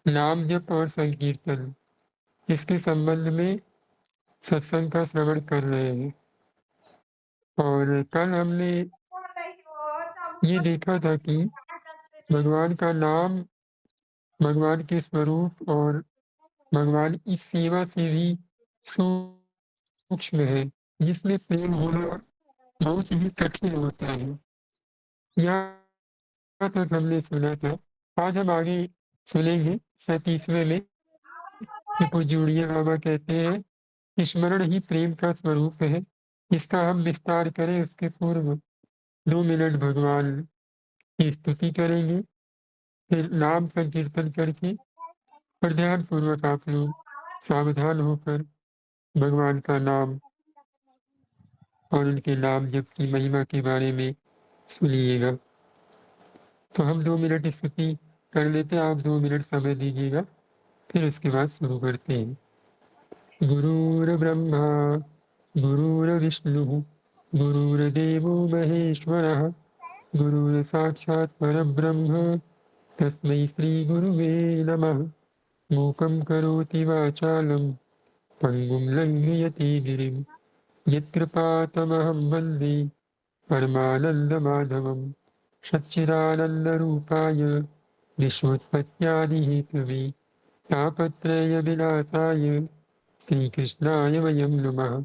नाम जप और संकीर्तन, इसके संबंध में सत्संग का श्रवण कर रहे हैं। और कल हमने ये देखा था कि भगवान का नाम, भगवान के स्वरूप और भगवान की सेवा से भी सूक्ष्म है, जिसमें प्रेम होना बहुत ही कठिन होता है। यहाँ तक हमने सुना था। आज हम आगे सुनेंगे 37वें में कि पूज्य उड़िया बाबा कहते हैं, स्मरण ही प्रेम का स्वरूप है। इसका हम विस्तार करें उसके पूर्व 2 मिनट भगवान की स्तुति करेंगे, फिर नाम संकीर्तन करके और ध्यानपूर्वक आप लोग सावधान होकर भगवान का नाम और उनके नाम जप की महिमा के बारे में सुनिएगा। तो हम 2 मिनट स्तुति कर लेते हैं, आप 2 मिनट समय दीजिएगा, फिर उसके बाद शुरू करते हैं। गुरुर्ब्रह्मा गुरुर्विष्णुः गुरुर्देवो महेश्वरः गुरुर्साक्षात् परब्रह्म तस्मै श्रीगुरुवे नमः। मूकं करोति वाचालं पङ्गुं लङ्घयति गिरिं यत्कृपातमहं वन्दे परमानन्दमाधवं। सच्चिदानन्दरूपाय विश्वोत्पत्त्यादिहेतवे तापत्रयविनाशाय श्रीकृष्णाय वयं नमः।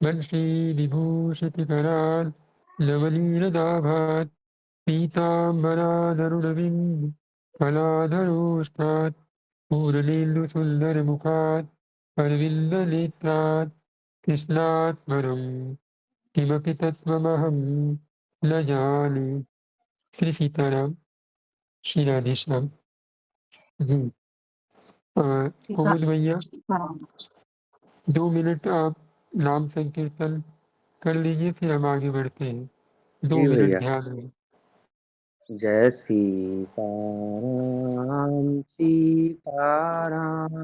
वंशीविभूषितकरान् नवनीरदाभात् पीताम्बरादरुणविन्द फलाधरोष्ठात् पूर्णेन्दुसुन्दरमुखात् अरविन्दनेत्रात् कृष्णात् परं किमपि तत्त्वमहं न जाने। श्री सीताराम, श्री राधेश्याम जी। कोमल भैया 2 मिनट आप नाम संकीर्तन कर लीजिए, फिर हम आगे बढ़ते हैं। 2 जी मिनट भैया। ध्यान में। जय सीताराम सीताराम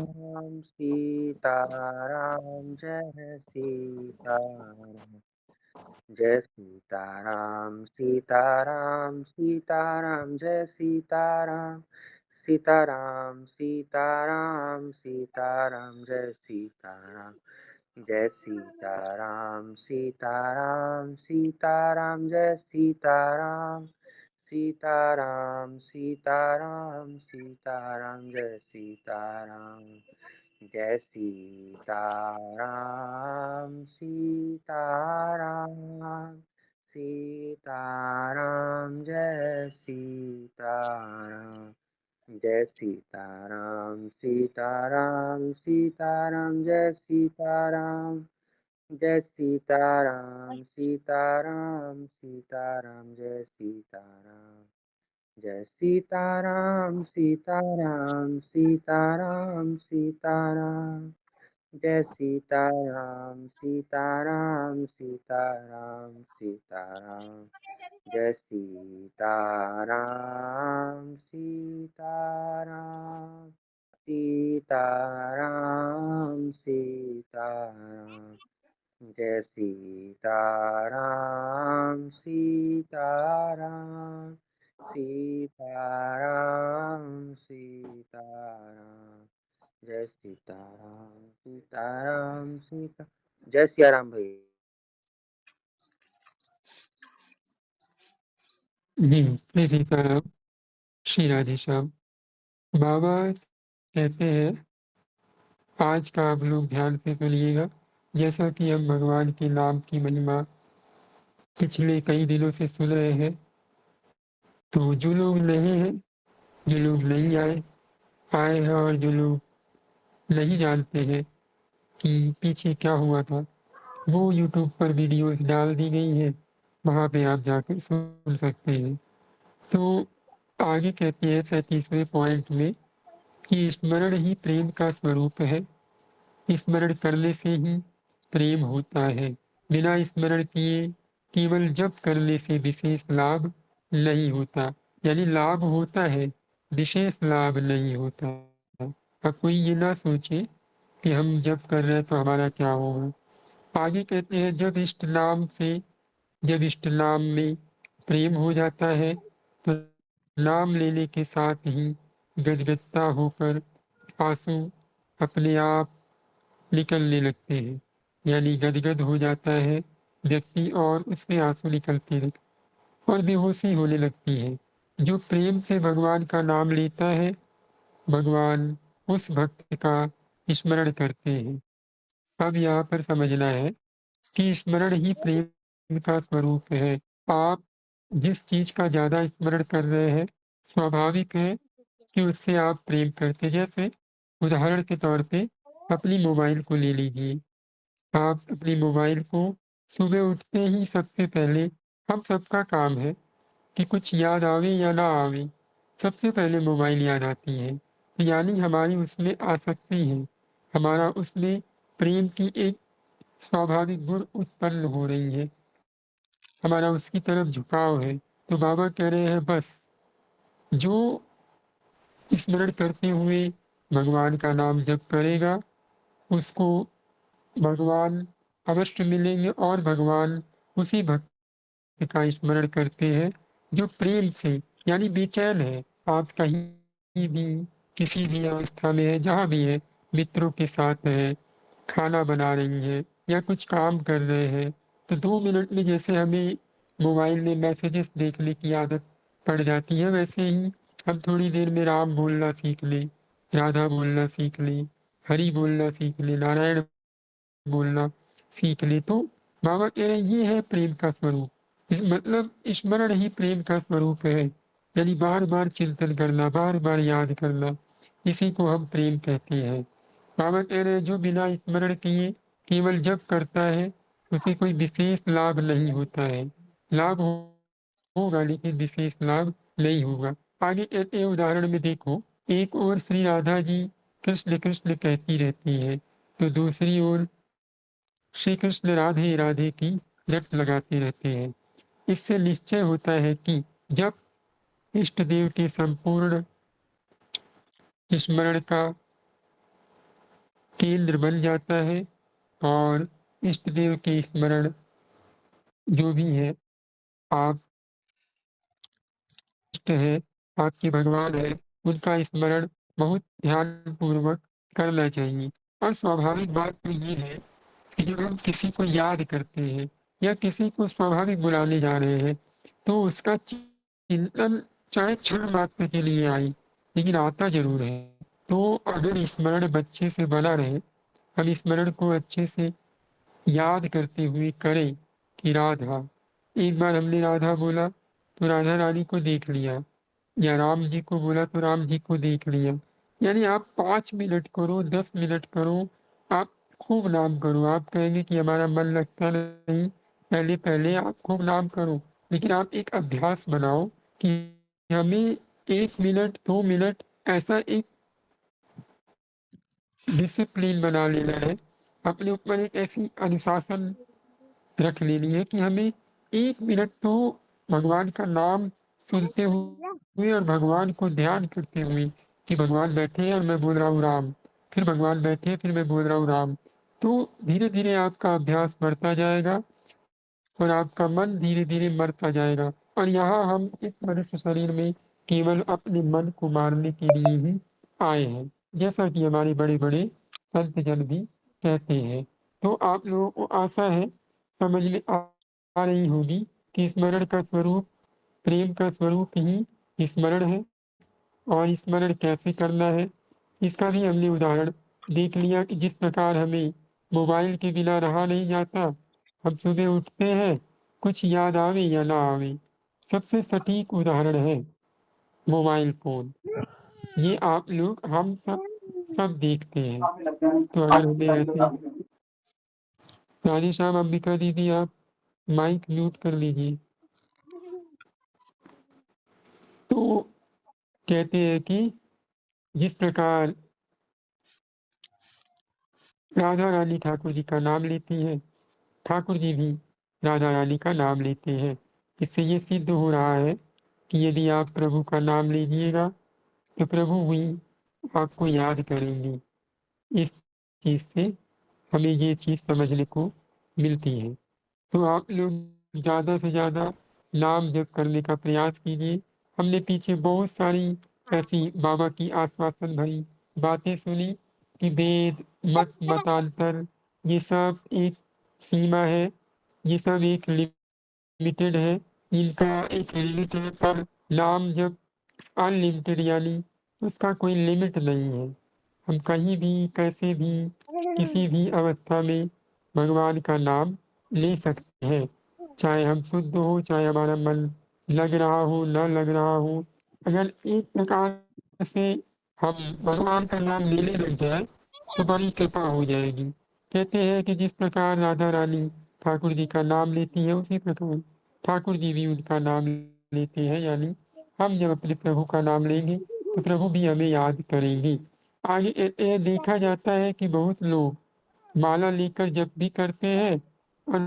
सीताराम जय सीताराम। जय सीताराम सीताराम सीताराम जय सीताराम। सीताराम सीताराम सीताराम जय सीताराम। जय सीताराम सीताराम सीताराम जय सीताराम। सीताराम सीताराम सीताराम जय सीताराम। जय सीताराम सीताराम सीताराम जय सीताराम। जय सीताराम सीताराम सीताराम जय सीताराम। जय सीताराम सीताराम सीताराम जय सीताराम। जय सीताराम सीताराम सीताराम सीताराम। जय सीताराम सीताराम सीताराम सीताराम। जय सीताराम सीताराम सीताराम सीताराम। जय सीताराम सीताराम सीताराम सीताराम। जय सीताराम सीताराम सीता। जय सिया राम भैया। जी, श्री सीताराम, श्री राधेश्याम। बाबा कहते हैं, आज का आप लोग ध्यान से सुनिएगा। जैसा कि हम भगवान के नाम की महिमा पिछले कई दिनों से सुन रहे हैं, तो जो लोग नहीं हैं, जो लोग नहीं आए हैं और जो लोग नहीं जानते हैं कि पीछे क्या हुआ था, वो यूट्यूब पर वीडियोस डाल दी गई हैं, वहाँ पे आप जाकर सुन सकते हैं। तो आगे कहते हैं 37वें पॉइंट में कि स्मरण ही प्रेम का स्वरूप है। स्मरण करने से ही प्रेम होता है। बिना स्मरण किए केवल जप करने से विशेष लाभ नहीं होता, यानी लाभ होता है, विशेष लाभ नहीं होता। अब कोई ये ना सोचे कि हम जप कर रहे हैं तो हमारा क्या होगा। आगे कहते हैं, जब इष्ट नाम में प्रेम हो जाता है तो नाम लेने के साथ ही गदगदता होकर आंसू अपने आप निकलने लगते हैं, यानी गदगद हो जाता है व्यक्ति और उससे आंसू निकलते रहते और बेहोशी होने लगती है। जो प्रेम से भगवान का नाम लेता है, भगवान उस भक्त का स्मरण करते हैं। अब यहाँ पर समझना है कि स्मरण ही प्रेम का स्वरूप है। आप जिस चीज़ का ज़्यादा स्मरण कर रहे हैं, स्वाभाविक है कि उससे आप प्रेम करते हैं। जैसे उदाहरण के तौर पे अपनी मोबाइल को ले लीजिए। आप अपनी मोबाइल को सुबह उठते ही सबसे पहले हम सबका काम है कि कुछ याद आवे या ना आवे, सबसे पहले मोबाइल याद आती है। तो यानी हमारी उसमें आसक्ति है, हमारा उसमें प्रेम की एक स्वाभाविक गुण उत्पन्न हो रही है, हमारा उसकी तरफ झुकाव है। तो बाबा कह रहे हैं बस जो स्मरण करते हुए भगवान का नाम जप करेगा, उसको भगवान अवश्य मिलेंगे और भगवान उसी भक्त का स्मरण करते हैं जो प्रेम से यानी बेचैन है। आप कहीं भी किसी भी अवस्था में है, जहाँ भी है, मित्रों के साथ है, खाना बना रही हैं या कुछ काम कर रहे हैं, तो 2 मिनट में जैसे हमें मोबाइल में मैसेजेस देखने की आदत पड़ जाती है, वैसे ही हम थोड़ी देर में राम बोलना सीख लें, राधा बोलना सीख लें, हरि बोलना सीख लें, नारायण बोलना सीख लें, तो बाबा कह रहे हैं ये है प्रेम का स्वरूप। मतलब स्मरण ही प्रेम का स्वरूप है, यानी बार-बार चिंतन करना, बार-बार याद करना, इसी को हम प्रेम कहते हैं। बाबा कह रहे हैं जो बिना स्मरण किए केवल जप करता है, उसे कोई विशेष लाभ नहीं होता है। लाभ होगा लेकिन विशेष लाभ नहीं होगा। आगे कहते हैं उदाहरण में देखो, एक ओर श्री राधा जी कृष्ण कृष्ण कहती रहती हैं, तो दूसरी ओर श्री कृष्ण राधे राधे की रट लगाते रहते हैं। इससे निश्चय होता है कि जब इष्ट देव के संपूर्ण स्मरण का केंद्र बन जाता है और इष्ट देव के स्मरण जो भी है, आप इष्ट है, आपके भगवान है, उनका स्मरण बहुत ध्यानपूर्वक करना चाहिए। और स्वाभाविक बात तो ये है कि जब हम किसी को याद करते हैं या किसी को स्वाभाविक बुलाने जा रहे हैं, तो उसका चिंतन चाहे क्षण मात्र के लिए आए, लेकिन आता ज़रूर है। तो अगर स्मरण बच्चे से बना रहे, हम स्मरण को अच्छे से याद करते हुए करें कि राधा, एक बार हमने राधा बोला तो राधा रानी को देख लिया, या राम जी को बोला तो राम जी को देख लिया। यानी आप 5 मिनट करो, 10 मिनट करो, आप खूब नाम करो। आप कहेंगे कि हमारा मन लगता नहीं, पहले-पहले आप खूब नाम करो, लेकिन आप एक अभ्यास बनाओ कि हमें 1 मिनट, 2 मिनट ऐसा एक डिसिप्लिन बना लेना है, अपने ऊपर एक ऐसी अनुशासन रख लेनी है कि हमें 1 मिनट तो भगवान का नाम सुनते हुए और भगवान को ध्यान करते हुए कि भगवान बैठे हैं और मैं बोल रहा हूँ राम, फिर भगवान बैठे हैं, फिर मैं बोल रहा हूँ राम। तो धीरे-धीरे आपका अभ्यास बढ़ता जाएगा और आपका मन धीरे-धीरे मरता जाएगा और यहाँ हम इस मनुष्य शरीर में केवल अपने मन को मारने के लिए ही आए हैं, जैसा कि हमारे बड़े-बड़े संत जन भी कहते हैं। तो आप लोगों को आशा है समझ में आ रही होगी कि स्मरण का स्वरूप, प्रेम का स्वरूप ही स्मरण है और स्मरण कैसे करना है, इसका भी हमने उदाहरण देख लिया कि जिस प्रकार हमें मोबाइल के बिना रहा नहीं जाता, हम सुबह उठते हैं, कुछ याद आवे या ना आवे, सबसे सटीक उदाहरण है मोबाइल फ़ोन। ये आप लोग हम सब देखते हैं। तो अगर हमें ऐसे राधे श्याम अंबिका दीदी आप माइक म्यूट कर लीजिए। तो कहते हैं कि जिस प्रकार राधा रानी ठाकुर जी का नाम लेती हैं, ठाकुर जी भी राधा रानी का नाम लेते हैं। इससे ये सिद्ध हो रहा है कि यदि आप प्रभु का नाम लीजिएगा तो प्रभु भी आपको याद करेंगे। इस चीज़ से हमें ये चीज़ समझने को मिलती है। तो आप लोग ज़्यादा से ज़्यादा नाम जप करने का प्रयास कीजिए। हमने पीछे बहुत सारी ऐसी बाबा की आश्वासन भरी बातें सुनी कि वेद, मत, मतांतर ये सब एक सीमा है, ये सब एक लिमिटेड है, इनका एक लिमिट है पर नाम जब अनलिमिटेड यानी उसका कोई लिमिट नहीं है। हम कहीं भी, कैसे भी, किसी भी अवस्था में भगवान का नाम ले सकते हैं। चाहे हम शुद्ध हों, चाहे हमारा मन लग रहा हो, न लग रहा हो। अगर एक प्रकार से हम भगवान का नाम लेने लग जाएँ, तो बड़ी कृपा हो जाएगी। कहते हैं कि जिस प्रकार राधा रानी ठाकुर जी का नाम लेती हैं, उसी प्रकार ठाकुर जी भी उनका नाम लेते हैं, यानी हम जब अपने प्रभु का नाम लेंगे, तो प्रभु भी हमें याद करेंगे। आगे ये देखा जाता है कि बहुत लोग माला लेकर जप भी करते हैं और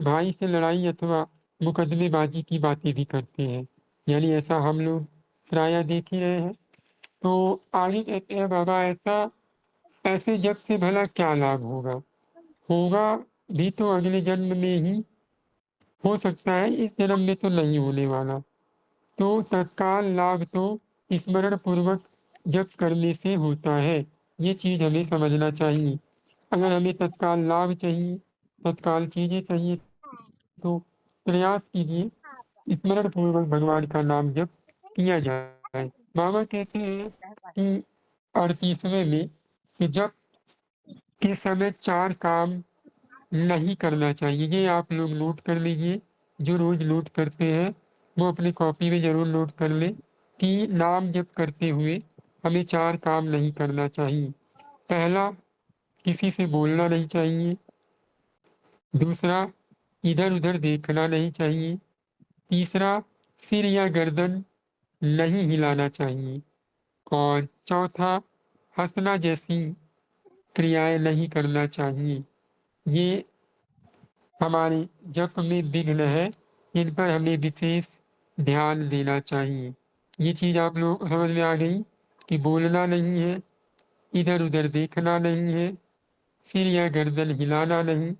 भाई से लड़ाई अथवा मुकदमेबाजी की बातें भी करते हैं। यानी ऐसा हम लोग प्रायः देख ही रहे हैं। तो आगे कहते हैं बाबा ऐसे जप से भला क्या लाभ होगा? होगा भी तो अगले जन्म में ही हो सकता है, इस जन्म में तो नहीं होने वाला। तो तत्काल लाभ तो स्मरण पूर्वक जप करने से होता है। ये चीज़ हमें समझना चाहिए। अगर हमें तत्काल लाभ चाहिए, तत्काल चीज़ें चाहिए तो प्रयास कीजिए स्मरण पूर्वक भगवान का नाम जप किया जाए। बाबा कहते हैं कि 38वें में कि जप के समय 4 काम नहीं करना चाहिए। ये आप लोग नोट कर लीजिए, जो रोज़ नोट करते हैं, वो अपनी कॉपी में ज़रूर नोट कर लें कि नाम जप करते हुए हमें 4 काम नहीं करना चाहिए। पहला, किसी से बोलना नहीं चाहिए। दूसरा, इधर-उधर देखना नहीं चाहिए। तीसरा, सिर या गर्दन नहीं हिलाना चाहिए। और चौथा, हँसना जैसी क्रियाएँ नहीं करना चाहिए। ये हमारे जप में विघ्न है, इन पर हमें विशेष ध्यान देना चाहिए। ये चीज़ आप लोगों को समझ में आ गई कि बोलना नहीं है, इधर-उधर देखना नहीं है, सिर या गर्दन हिलाना नहीं,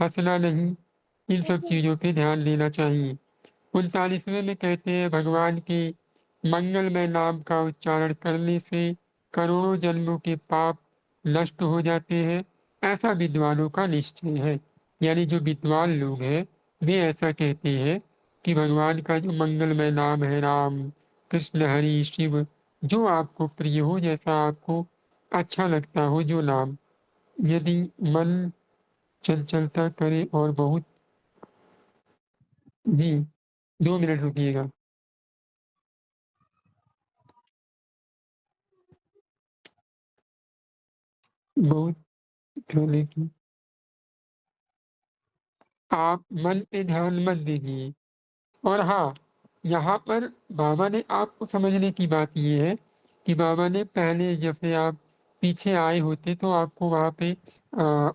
हँसना नहीं, इन सब चीज़ों पे ध्यान देना चाहिए। 39वें में कहते हैं भगवान के मंगलमय नाम का उच्चारण करने से करोड़ों जन्मों के पाप नष्ट हो जाते हैं, ऐसा विद्वानों का निश्चय है। यानी जो विद्वान लोग हैं, वे ऐसा कहते हैं कि भगवान का जो मंगलमय नाम है राम, कृष्ण, हरि, शिव, जो आपको प्रिय हो, जैसा आपको अच्छा लगता हो जो नाम, यदि मन चंचलता करे और बहुत जी, 2 मिनट रुकिएगा। बहुत खाने की आप मन पे ध्यान मत दीजिए। और हाँ, यहाँ पर बाबा ने आपको समझने की बात ये है कि बाबा ने पहले जैसे आप पीछे आए होते तो आपको वहाँ पे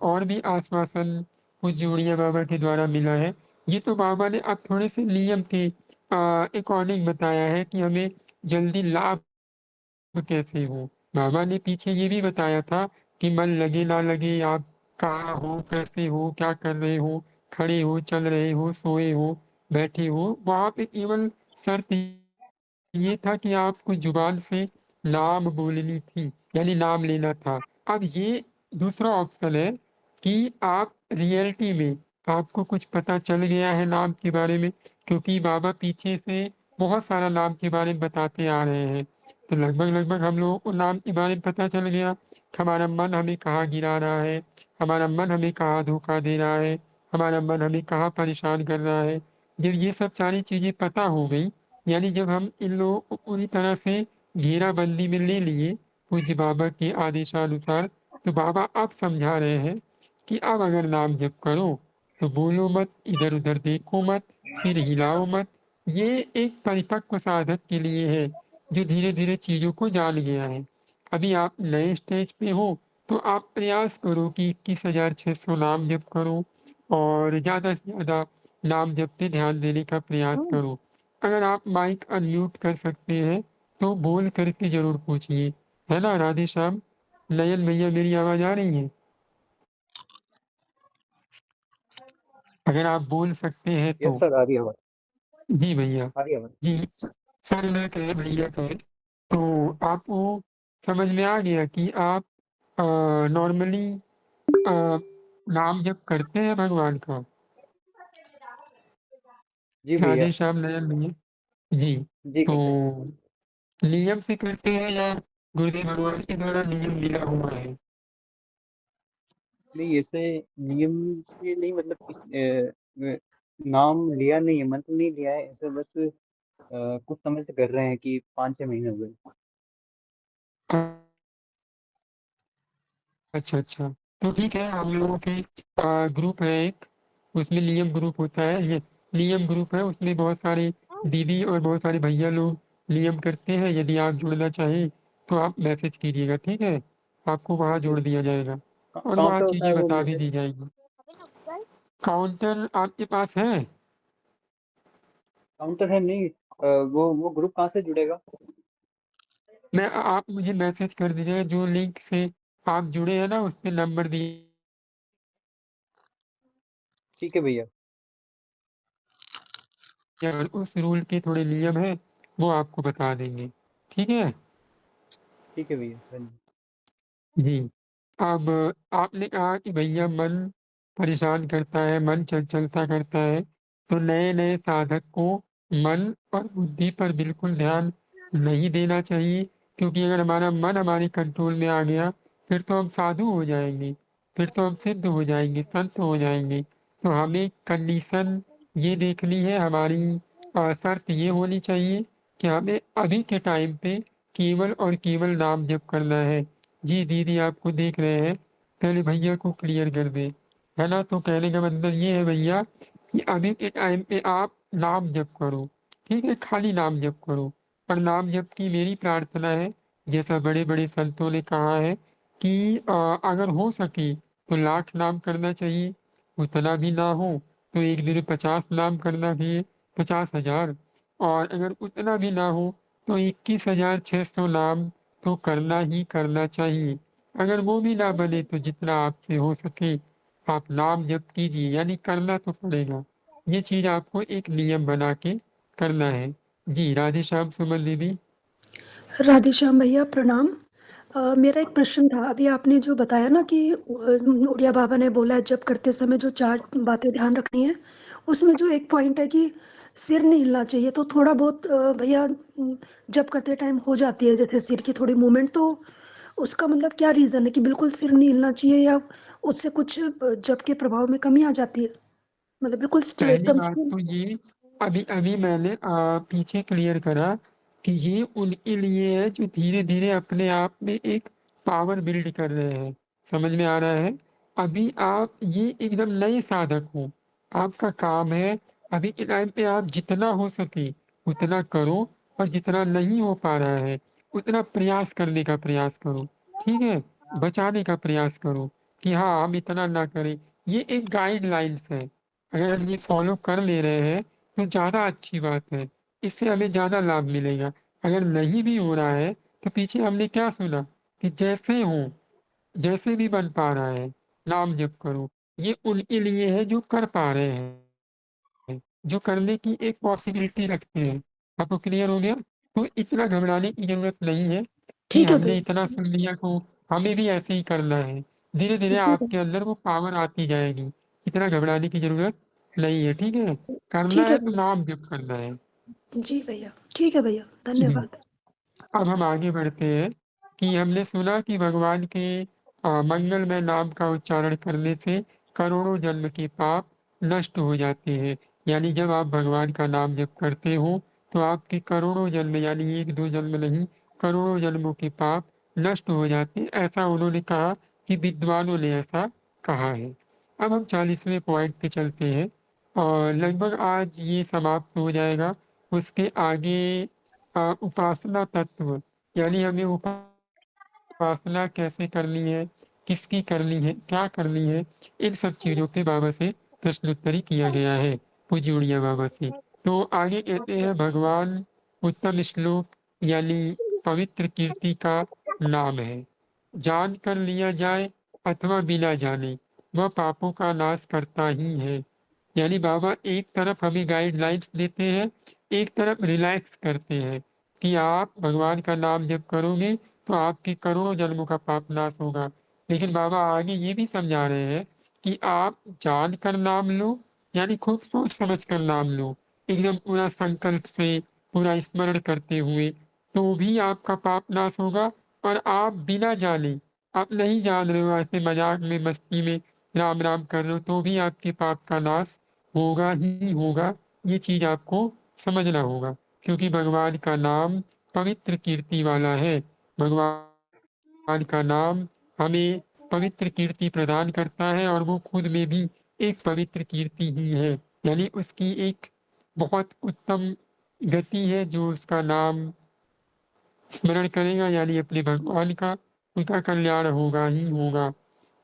और भी आश्वासन कुछ जोड़ियाँ बाबा के द्वारा मिला है। ये तो बाबा ने अब थोड़े से नियम के अकॉर्डिंग बताया है कि हमें जल्दी लाभ कैसे हो? बाबा ने पीछे ये भी बताया था कि मन लगे ना लगे, आप कहाँ हो, कैसे हो, क्या कर रहे हो, खड़े हो, चल रहे हो, सोए हो, बैठे हो, वहाँ पे केवल शर्त ये था कि आपको ज़ुबान से नाम बोलनी थी, यानी नाम लेना था। अब ये दूसरा ऑप्शन है कि आप रियलिटी में आपको कुछ पता चल गया है नाम के बारे में, क्योंकि बाबा पीछे से बहुत सारा नाम के बारे में बताते आ रहे हैं। तो लगभग-लगभग हम लोगों को नाम के बारे में पता चल गया, हमारा मन हमें कहाँ गिरा रहा है, हमारा मन हमें कहाँ धोखा दे रहा है, हमारा मन हमें कहाँ परेशान कर रहा है। जब ये सब सारी चीज़ें पता हो गई, यानी जब हम इन लोगों को पूरी तरह से घेराबंदी में ले लिए पूज्य बाबा के आदेशानुसार, तो बाबा अब समझा रहे हैं कि अब अगर नाम जप करो, तो बोलो मत, इधर-उधर देखो मत, सिर हिलाओ मत। ये एक परिपक्व साधक के लिए है, जो धीरे-धीरे चीज़ों को जान गया है। अभी आप नए स्टेज पे हो, तो आप प्रयास करो कि 21,600 नाम जप करो और ज़्यादा से ज़्यादा नाम जप पे ध्यान देने का प्रयास करो। अगर आप माइक अनम्यूट कर सकते हैं, तो बोल करके ज़रूर पूछिए। है ना राधे श्याम? नयन भैया मेरी आवाज़ आ रही है? अगर आप बोल सकते हैं यस तो। सर, आ रही है आवाज़, जी भैया। आ रही है आवाज़। जी, सर ने कहे भैया कहे। तो आपको समझ में आ गया कि आप नॉर्मली नाम जप करते हैं भगवान का? जी भैया। राधे श्याम नयन भैया? जी, जी तो करते हैं। नियम से करते हैं या गुरुदेव भगवान के द्वारा नियम दिया हुआ है? नहीं, ऐसे नियम से नहीं, मतलब नाम लिया नहीं है, मंत्र नहीं लिया है, ऐसे बस कुछ समय से कर रहे हैं कि 5-6 महीने हो गए। अ, अच्छा, अच्छा। तो ठीक है, हम लोगों के ग्रुप है एक, उसमें नियम ग्रुप होता है, ये नियम ग्रुप है, उसमें बहुत सारे दीदी और बहुत सारे भैया लोग नियम करते हैं। यदि आप जुड़ना चाहें, तो आप मैसेज कीजिएगा, ठीक है? आपको वहाँ जोड़ दिया जाएगा और कहाँ वहाँ पे होता है चीज़ें वो बता भी मैसेज? दी जाएँगी। काउंटर आपके पास है? काउंटर है नहीं। वो ग्रुप कहाँ से जुड़ेगा? मैं आप मुझे मैसेज कर दीजिएगा, जो लिंक से आप जुड़े हैं ना, उस पे नंबर दिए, ठीक है भैया। और उस रूल के थोड़े नियम हैं, वो आपको बता देंगे, ठीक है? ठीक है भैया, धन्यवाद। जी। अब आपने कहा कि भैया मन परेशान करता है, मन चंचलता करता है, तो नए-नए साधक को मन और बुद्धि पर बिल्कुल ध्यान नहीं देना चाहिए, क्योंकि अगर हमारा मन हमारे कंट्रोल में आ गया, फिर तो हम साधु हो जाएँगे, फिर तो हम सिद्ध हो जाएँगे, संत हो जाएँगे। तो हमें कंडीशन ये देखनी है, हमारी शर्त ये होनी चाहिए कि हमें अभी के टाइम पे केवल और केवल नाम जप करना है। जी, दीदी आपको देख रहे हैं, पहले भैया को क्लियर कर दें, है ना? तो कहने का मतलब ये है भैया कि अभी के टाइम पे आप नाम जप करो, ठीक है? खाली नाम जप करो और नाम जप की मेरी प्रार्थना है, जैसा बड़े-बड़े संतों ने कहा है कि अगर हो सके तो लाख नाम करना चाहिए, उतना भी ना हो तो एक दिन में 50 नाम करना चाहिए, 50,000, और अगर उतना भी ना हो तो 21,600 नाम तो करना ही करना चाहिए। अगर वो भी ना बने तो जितना आपसे हो सके आप नाम जप कीजिए, यानी करना तो पड़ेगा। ये चीज़ आपको एक नियम बना के करना है। जी, राधे श्याम सुमन दीदी। राधेश्याम भैया प्रणाम। मेरा एक प्रश्न था, अभी आपने जो बताया ना कि उड़िया बाबा ने बोला है जप करते समय जो 4 बातें ध्यान रखनी है, उसमें जो एक पॉइंट है कि सिर नहीं हिलना चाहिए, तो थोड़ा बहुत भैया जप करते टाइम हो जाती है जैसे सिर की थोड़ी मूवमेंट, तो उसका मतलब क्या रीज़न है कि बिल्कुल सिर नहीं हिलना चाहिए या उससे कुछ जप के प्रभाव में कमी आ जाती है? मतलब बिल्कुल पहली एकदम बात स्टिल। तो ये अभी मैंने पीछे क्लियर करा कि ये उनके लिए है जो धीरे-धीरे अपने आप में एक पावर बिल्ड कर रहे हैं। समझ में आ रहा है? अभी आप ये एकदम नए साधक हो। आपका काम है अभी के टाइम पे आप जितना हो सके उतना करो, और जितना नहीं हो पा रहा है उतना प्रयास करने का प्रयास करो। ठीक है? बचाने का प्रयास करो कि हाँ, हम इतना ना करें। ये एक गाइडलाइन्स है। अगर हम ये फॉलो कर ले रहे हैं तो ज़्यादा अच्छी बात है, इससे हमें ज़्यादा लाभ मिलेगा। अगर नहीं भी हो रहा है तो पीछे हमने क्या सुना कि जैसे हो, जैसे भी बन पा रहा है नाम जप करो। ये उनके लिए है जो कर पा रहे हैं, जो करने की एक पॉसिबिलिटी रखते हैं। आपको क्लियर हो गया? तो इतना घबराने की ज़रूरत नहीं है कि ठीक है हमने भैया, इतना सुन लिया तो हमें भी ऐसे ही करना है। धीरे-धीरे ठीक है, आपके अंदर वो पावर आती जाएगी। इतना घबराने की ज़रूरत नहीं है, ठीक है? करना ठीक है है तो भैया। नाम जप करना है। जी भैया, ठीक है भैया, जी। धन्यवाद। अब हम आगे बढ़ते हैं कि हमने सुना कि भगवान के मंगलमय नाम का उच्चारण करने से करोड़ों जन्म के पाप नष्ट हो जाते हैं। यानी जब आप भगवान का नाम जप करते हो तो आपके करोड़ों जन्म, यानी 1-2 जन्म नहीं, करोड़ों जन्मों के पाप नष्ट हो जाते हैं। ऐसा उन्होंने कहा कि विद्वानों ने ऐसा कहा है। अब हम 40वें पॉइंट पे चलते हैं और लगभग आज ये समाप्त हो जाएगा। उसके आगे उपासना तत्व, यानी हमें उपासना कैसे करनी है, किसकी करनी है, क्या करनी है, इन सब चीज़ों पे बाबा से प्रश्नोत्तरी किया गया है, पूज्य उड़िया बाबा से। तो आगे कहते हैं भगवान उत्तम श्लोक, यानी पवित्र कीर्ति का नाम है। जान कर लिया जाए अथवा बिना जाने, वह पापों का नाश करता ही है। यानी बाबा एक तरफ हमें गाइडलाइंस देते हैं, एक तरफ रिलैक्स करते हैं कि आप भगवान का नाम जप करोगे तो आपके करोड़ों जन्मों का पाप नाश होगा। लेकिन बाबा आगे ये भी समझा रहे हैं कि आप जान कर नाम लो, यानी खूब सोच समझ कर नाम लो, एकदम पूरा संकल्प से, पूरा स्मरण करते हुए, तो भी आपका पाप नाश होगा। और आप बिना जाने, आप नहीं जान रहे हो, ऐसे मजाक में, मस्ती में राम राम कर रहे हो, तो भी आपके पाप का नाश होगा ही होगा। ये चीज आपको समझना होगा, क्योंकि भगवान का नाम पवित्र कीर्ति वाला है। भगवान का नाम हमें पवित्र कीर्ति प्रदान करता है और वो खुद में भी एक पवित्र कीर्ति ही है, यानी उसकी एक बहुत उत्तम गति है। जो उसका नाम स्मरण करेगा यानी अपने भगवान का, उनका कल्याण होगा ही होगा।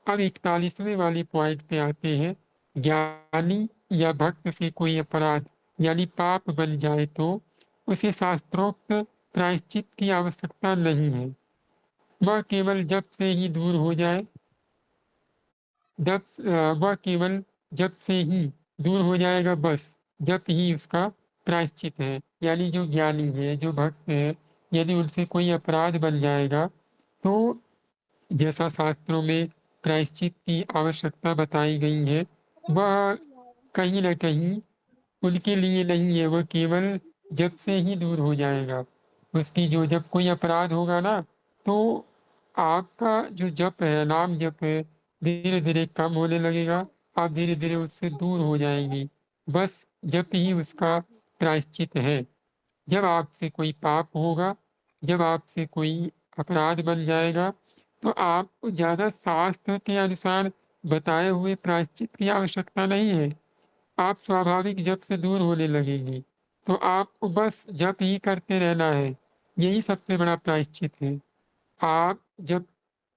अब 41वें वाले पॉइंट पे आते हैं। ज्ञानी या भक्त से कोई अपराध यानी पाप बन जाए तो उसे शास्त्रोक्त प्रायश्चित की आवश्यकता नहीं है। वह केवल जप से ही दूर हो जाए, वह केवल जप से ही दूर हो जाएगा, बस जप ही उसका प्रायश्चित है। यानी जो ज्ञानी है, जो भक्त है, यदि उनसे कोई अपराध बन जाएगा तो जैसा शास्त्रों में प्रायश्चित की आवश्यकता बताई गई है, वह कहीं न कहीं उनके लिए नहीं है, वह केवल जप से ही दूर हो जाएगा। उसकी जो जब कोई अपराध होगा ना, तो आपका जो जप है, नाम जप है, धीरे-धीरे कम होने लगेगा, आप धीरे-धीरे उससे दूर हो जाएँगे। बस जप ही उसका प्रायश्चित है। जब आपसे कोई पाप होगा, जब आपसे कोई अपराध बन जाएगा, तो आपको ज़्यादा शास्त्र के अनुसार बताए हुए प्रायश्चित की आवश्यकता नहीं है। आप स्वाभाविक जप से दूर होने लगेंगे, तो आपको बस जप ही करते रहना है। यही सबसे बड़ा प्रायश्चित है। आप जब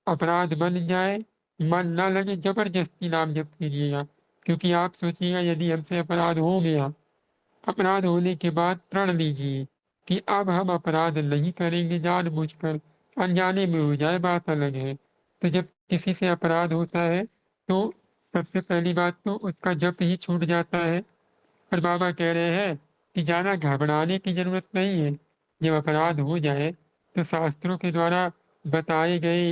अपराध बन जाए, मन ना लगे, ज़बरदस्ती नाम जप कीजिएगा, क्योंकि आप सोचिएगा यदि हमसे अपराध हो गया, अपराध होने के बाद प्रण लीजिए कि अब हम अपराध नहीं करेंगे जानबूझकर, अनजाने में हो जाए बात अलग है। तो जब किसी से अपराध होता है तो सबसे पहली बात तो उसका जप ही छूट जाता है। और बाबा कह रहे हैं कि ज़्यादा घबराने की ज़रूरत नहीं है। जब अपराध हो जाए तो शास्त्रों के द्वारा बताए गए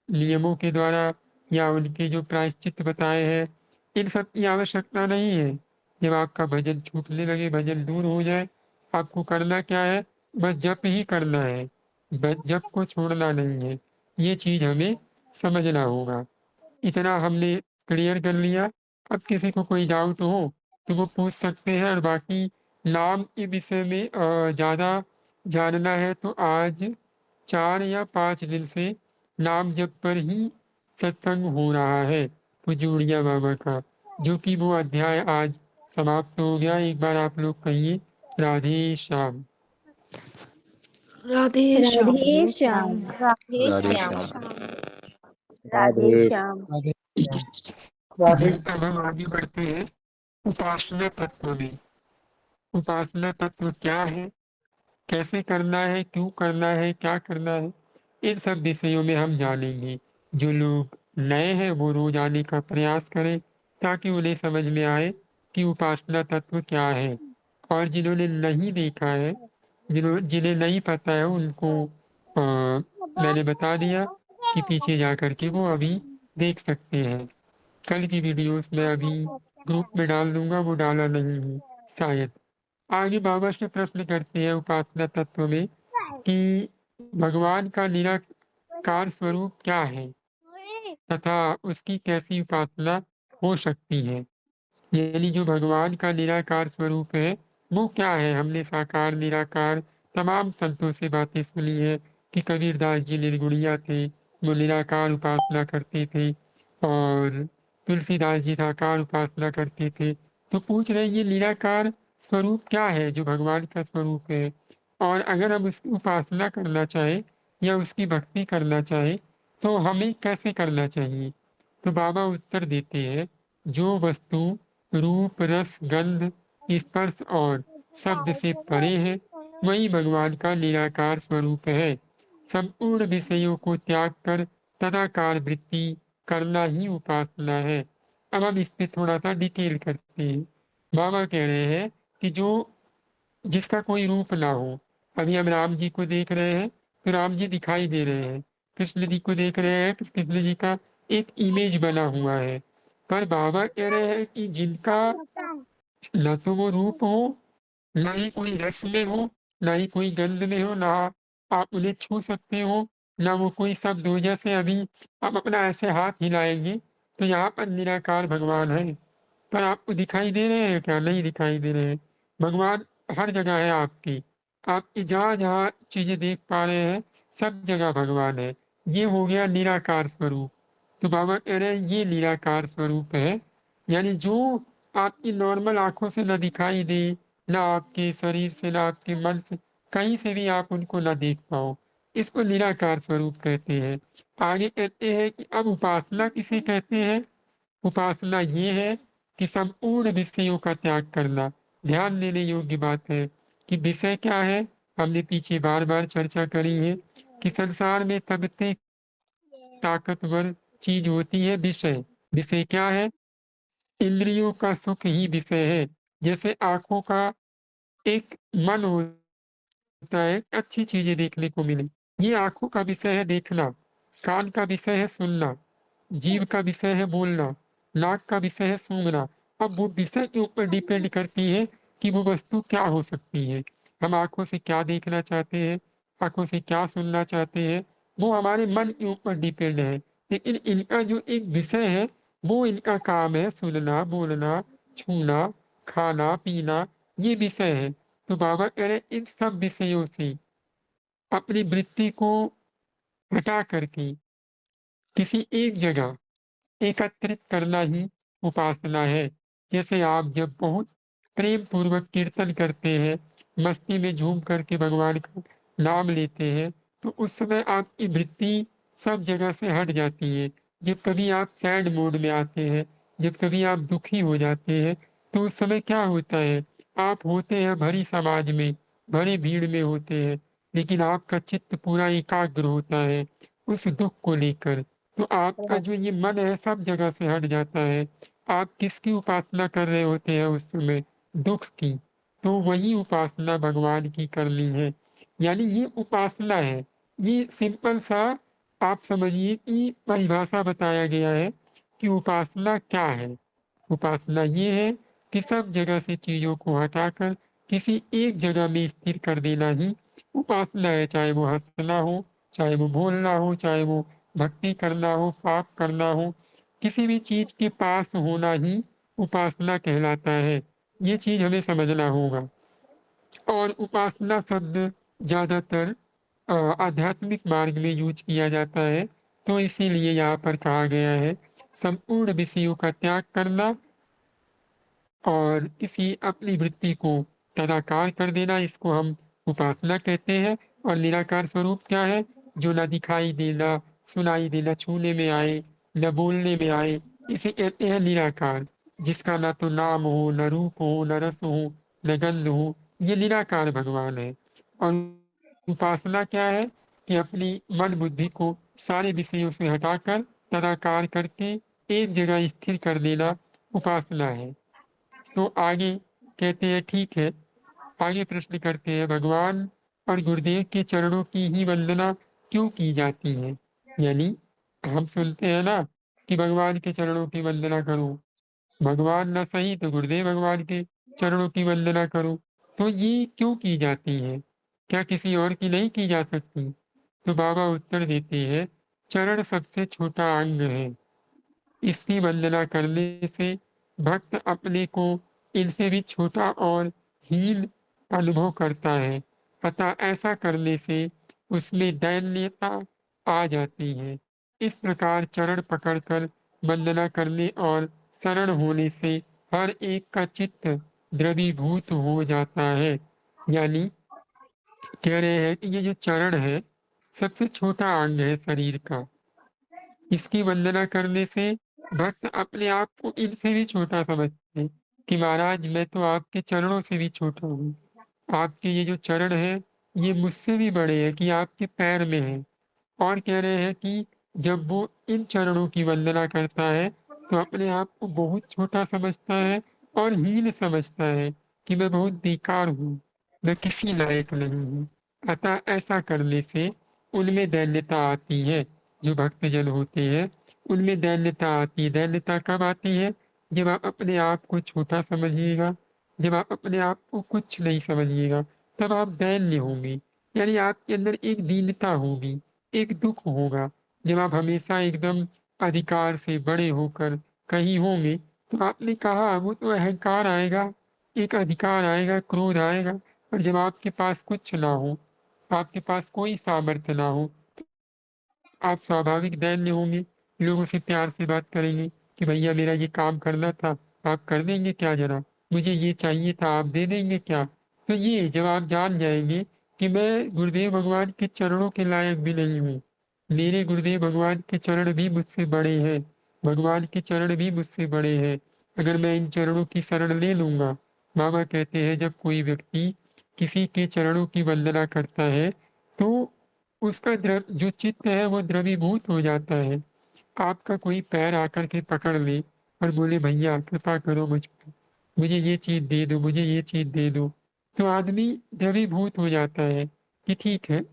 नियमों के द्वारा या उनके जो प्रायश्चित बताए हैं, इन सब की आवश्यकता नहीं है। जब आपका भजन छूटने लगे, भजन दूर हो जाए, आपको करना क्या है? बस जप ही करना है। जप को छोड़ना नहीं है। ये चीज़ हमें समझना होगा। इतना हमने क्लियर कर लिया। अब किसी को कोई डाउट हो तो वो पूछ सकते हैं, और बाकी नाम के विषय में ज़्यादा जानना है तो आज 4 या 5 दिन से नाम जप पर ही सत्संग हो रहा है पूज्य बाबा का, जो कि वो अध्याय आज समाप्त हो गया। एक बार आप लोग कहिए राधे श्याम। राधे श्याम। राधे श्याम। राधे राधे श्याम। श्याम। राधे राधे श्याम। राधे जी, अब हम आगे बढ़ते हैं उपासना तत्व में। उपासना तत्व क्या है, कैसे करना है, क्यों करना है, क्या करना है, इन सब विषयों में हम जानेंगे। जो लोग नए हैं वो रोज आने का प्रयास करें ताकि उन्हें समझ में आए कि उपासना तत्व क्या है। और जिन्होंने नहीं देखा है, जिन्हें नहीं पता है, उनको मैंने बता दिया कि पीछे जा कर के वो अभी देख सकते हैं। कल की वीडियोस मैं अभी ग्रुप में डाल दूंगा, वो डाला नहीं हूँ शायद। आगे बाबा से प्रश्न करते हैं उपासना तत्व में कि भगवान का निराकार स्वरूप क्या है तथा उसकी कैसी उपासना हो सकती है। यानी जो भगवान का निराकार स्वरूप है वो क्या है। हमने साकार निराकार तमाम संतों से बातें सुनी है कि कबीरदास जी निर्गुणिया थे, वो निराकार उपासना करते थे, और तुलसीदास जी साकार उपासना करते थे। तो पूछ रहे ये निराकार स्वरूप क्या है जो भगवान का स्वरूप है, और अगर हम उसकी उपासना करना चाहें या उसकी भक्ति करना चाहें तो हमें कैसे करना चाहिए। तो बाबा उत्तर देते हैं, जो वस्तु रूप रस गंध स्पर्श और शब्द से परे है वही भगवान का निराकार स्वरूप है। संपूर्ण विषयों को त्याग कर तदाकार वृत्ति करना ही उपासना है। अब हम इस पे थोड़ा सा डिटेल करते हैं। बाबा कह रहे हैं कि जो जिसका कोई रूप ना हो, अभी हम राम जी को देख रहे हैं तो राम जी दिखाई दे रहे हैं, कृष्ण जी को देख रहे हैं तो कृष्ण जी का एक इमेज बना हुआ है। पर बाबा कह रहे हैं कि जिनका न तो वो रूप हो, ना ही कोई रस में हो, ना ही कोई गंध में हो, ना आप उन्हें छू सकते हो, ना वो कोई शब्द हो। जैसे अभी आप अपना ऐसे हाथ हिलाएंगे तो यहाँ पर निराकार भगवान है, पर आपको दिखाई दे रहे हैं क्या? नहीं दिखाई दे रहे हैं। भगवान हर जगह है आपकी, आप जहाँ जहाँ चीजें देख पा रहे हैं सब जगह भगवान है। ये हो गया निराकार स्वरूप। तो बाबा कह रहे हैं ये निराकार स्वरूप है, यानी जो आपकी नॉर्मल आंखों से न दिखाई दे, ना आपके शरीर से, ना आपके मन से, कहीं से भी आप उनको ना देख पाओ, इसको निराकार स्वरूप कहते हैं। आगे कहते हैं कि अब उपासना किसे कहते हैं? उपासना ये है कि संपूर्ण विषयों का त्याग करना। ध्यान देने योग्य बात है कि विषय क्या है, हमने पीछे बार बार चर्चा करी है कि संसार में सबसे ताकतवर चीज होती है विषय। विषय क्या है? इंद्रियों का सुख ही विषय है। जैसे आंखों का एक मन होता है अच्छी चीजें देखने को मिले, ये आंखों का विषय है देखना, कान का विषय है सुनना, जीभ का विषय है बोलना, नाक का विषय है सूंघना। अब वो विषय के ऊपर डिपेंड करती है कि वो वस्तु क्या हो सकती है। हम आंखों से क्या देखना चाहते हैं, आंखों से क्या सुनना चाहते हैं, वो हमारे मन के ऊपर डिपेंड है। लेकिन इनका जो एक विषय है वो इनका काम है सुनना, बोलना, छूना, खाना, पीना, ये विषय है। तो बाबा कह रहे हैं इन सब विषयों से अपनी वृत्ति को हटा करके किसी एक जगह एकत्रित करना ही उपासना है। जैसे आप जब बहुत प्रेम पूर्वक कीर्तन करते हैं, मस्ती में झूम करके भगवान का नाम लेते हैं, तो उस समय आपकी वृत्ति सब जगह से हट जाती है। जब कभी आप सैड मूड में आते हैं, जब कभी आप दुखी हो जाते हैं, तो उस समय क्या होता है? आप होते हैं भरी समाज में, भरी भीड़ में होते हैं, लेकिन आपका चित्त पूरा एकाग्र होता है उस दुख को लेकर। तो आपका जो ये मन है सब जगह से हट जाता है। आप किसकी उपासना कर रहे होते हैं उस समय? दुख की। तो वही उपासना भगवान की करनी है, यानी ये उपासना है। ये सिंपल सा आप समझिए कि परिभाषा बताया गया है कि उपासना क्या है। उपासना ये है कि सब जगह से चीजों को हटाकर किसी एक जगह में स्थिर कर देना ही उपासना है। चाहे वो हंसना हो, चाहे वो बोलना हो, चाहे वो भक्ति करना हो, पाप करना हो, किसी भी चीज के पास होना ही उपासना कहलाता है। ये चीज हमें समझना होगा। और उपासना शब्द ज्यादातर आध्यात्मिक मार्ग में यूज किया जाता है, तो इसीलिए यहाँ पर कहा गया है संपूर्ण विषयों का त्याग करना और किसी अपनी वृत्ति को तदाकार कर देना, इसको हम उपासना कहते हैं। और निराकार स्वरूप क्या है? जो न दिखाई देना, सुनाई देना, छूने में आए, न बोलने में आए, इसे कहते हैं निराकार। जिसका न तो नाम हो, न रूप हो, न रस हो, न गंध हो, ये निराकार भगवान है। और उपासना क्या है? कि अपनी मन बुद्धि को सारे विषयों से हटाकर तदाकार करके एक जगह स्थिर कर देना उपासना है। तो आगे कहते हैं ठीक है, आगे प्रश्न करते हैं भगवान और गुरुदेव के चरणों की ही वंदना क्यों की जाती है? यानी हम सुनते हैं ना कि भगवान के चरणों की वंदना करो, भगवान ना सही तो गुरुदेव भगवान के चरणों की वंदना करो। तो ये क्यों की जाती है? क्या किसी और की नहीं की जा सकती? तो बाबा उत्तर देते हैं चरण सबसे छोटा अंग है, इसकी वंदना करने से भक्त अपने को इनसे भी छोटा और हीन अनुभव करता है, अतः ऐसा करने से उसमें दैन्यता आ जाती है। इस प्रकार चरण पकड़कर वंदना करने और शरण होने से हर एक का चित्त द्रवीभूत हो जाता है। यानी कह रहे हैं कि ये जो चरण है सबसे छोटा अंग है शरीर का, इसकी वंदना करने से भक्त अपने आप को इनसे भी छोटा समझते हैं कि महाराज मैं तो आपके चरणों से भी छोटा हूँ, आपके ये जो चरण है ये मुझसे भी बड़े हैं कि आपके पैर में है। और कह रहे हैं कि जब वो इन चरणों की वंदना करता है तो अपने आप को बहुत छोटा समझता है और हीन समझता है कि मैं बहुत बेकार हूँ, मैं किसी लायक नहीं हूँ। अतः ऐसा करने से उनमें दैन्यता आती है। जो भक्तजन होते हैं उनमें दैन्यता आती है। दैन्यता कब आती है? जब आप अपने आप को छोटा समझिएगा, जब आप अपने आप को कुछ नहीं समझिएगा, तब आप दैन्य होंगे। यानी आपके अंदर एक दीनता होगी, एक दुःख होगा। जब आप हमेशा एकदम अधिकार से बड़े होकर कहीं होंगे, तो आपने कहा वो तो अहंकार आएगा, एक अधिकार आएगा, क्रोध आएगा। और जब आपके पास कुछ ना हो, आपके पास कोई सामर्थ्य ना हो, आप स्वाभाविक दैन्य होंगे। लोगों से प्यार से बात करेंगे कि भैया मेरा ये काम करना था, आप कर देंगे क्या ज़रा? मुझे ये चाहिए था, आप दे देंगे क्या? तो ये जब आप जान जाएँगे कि मैं गुरुदेव भगवान के चरणों के लायक भी नहीं हूँ, मेरे गुरुदेव भगवान के चरण भी मुझसे बड़े हैं, भगवान के चरण भी मुझसे बड़े हैं। अगर मैं इन चरणों की शरण ले लूँगा, बाबा कहते हैं जब कोई व्यक्ति किसी के चरणों की वंदना करता है, तो उसका जो चित्त है वो द्रवीभूत हो जाता है। आपका कोई पैर आकर के पकड़ ले और बोले भैया कृपा करो मुझ पे, मुझे ये चीज़ दे दो, मुझे ये चीज़ दे दो, तो आदमी द्रवीभूत हो जाता है कि ठीक है,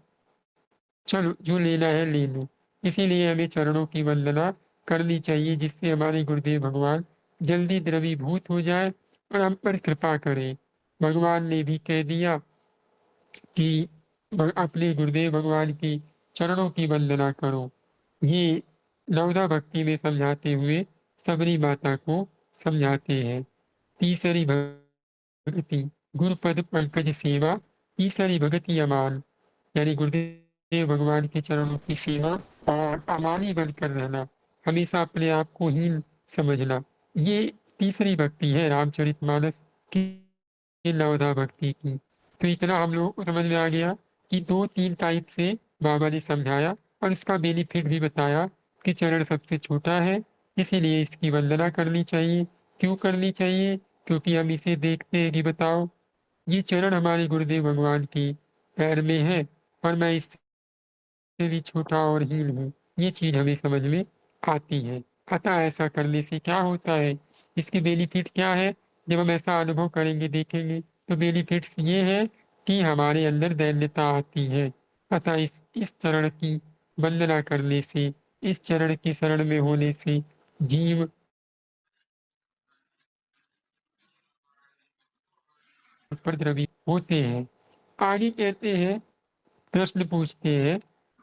चलो जो लेना है ले लो। इसीलिए हमें चरणों की वंदना करनी चाहिए जिससे हमारे गुरुदेव भगवान जल्दी द्रवीभूत हो जाए और हम पर कृपा करें। भगवान ने भी कह दिया कि अपने गुरुदेव भगवान की चरणों की वंदना करो। ये नवदा भक्ति में समझाते हुए सबरी माता को समझाते हैं। तीसरी भक्ति गुरुपद पंकज सेवा, तीसरी भक्ति अमान, यानी गुरुदेव भगवान के चरणों की सेवा और अमानी बनकर रहना, हमेशा अपने आप को हीन समझना। ये तीसरी भक्ति है रामचरितमानस की, नवदा भक्ति की। तो इतना हम लोगों को समझ में आ गया कि 2-3 टाइप से बाबा ने समझाया और इसका बेनिफिट भी बताया कि चरण सबसे छोटा है, इसीलिए इसकी वंदना करनी चाहिए। क्यों करनी चाहिए? क्योंकि हम इसे देखते हैं कि बताओ, ये चरण हमारे गुरुदेव भगवान के पैर में है और मैं इससे भी छोटा और हीन हूँ। ये चीज़ हमें समझ में आती है। अतः ऐसा करने से क्या होता है? इसके बेनिफिट क्या है? जब हम ऐसा अनुभव करेंगे, देखेंगे, तो बेनिफिट्स ये है कि हमारे अंदर दैन्यता आती है। अतः इस चरण की वंदना करने से, इस चरण की शरण में होने से जीव उपद्रवी होते हैं। आगे कहते हैं, प्रश्न पूछते हैं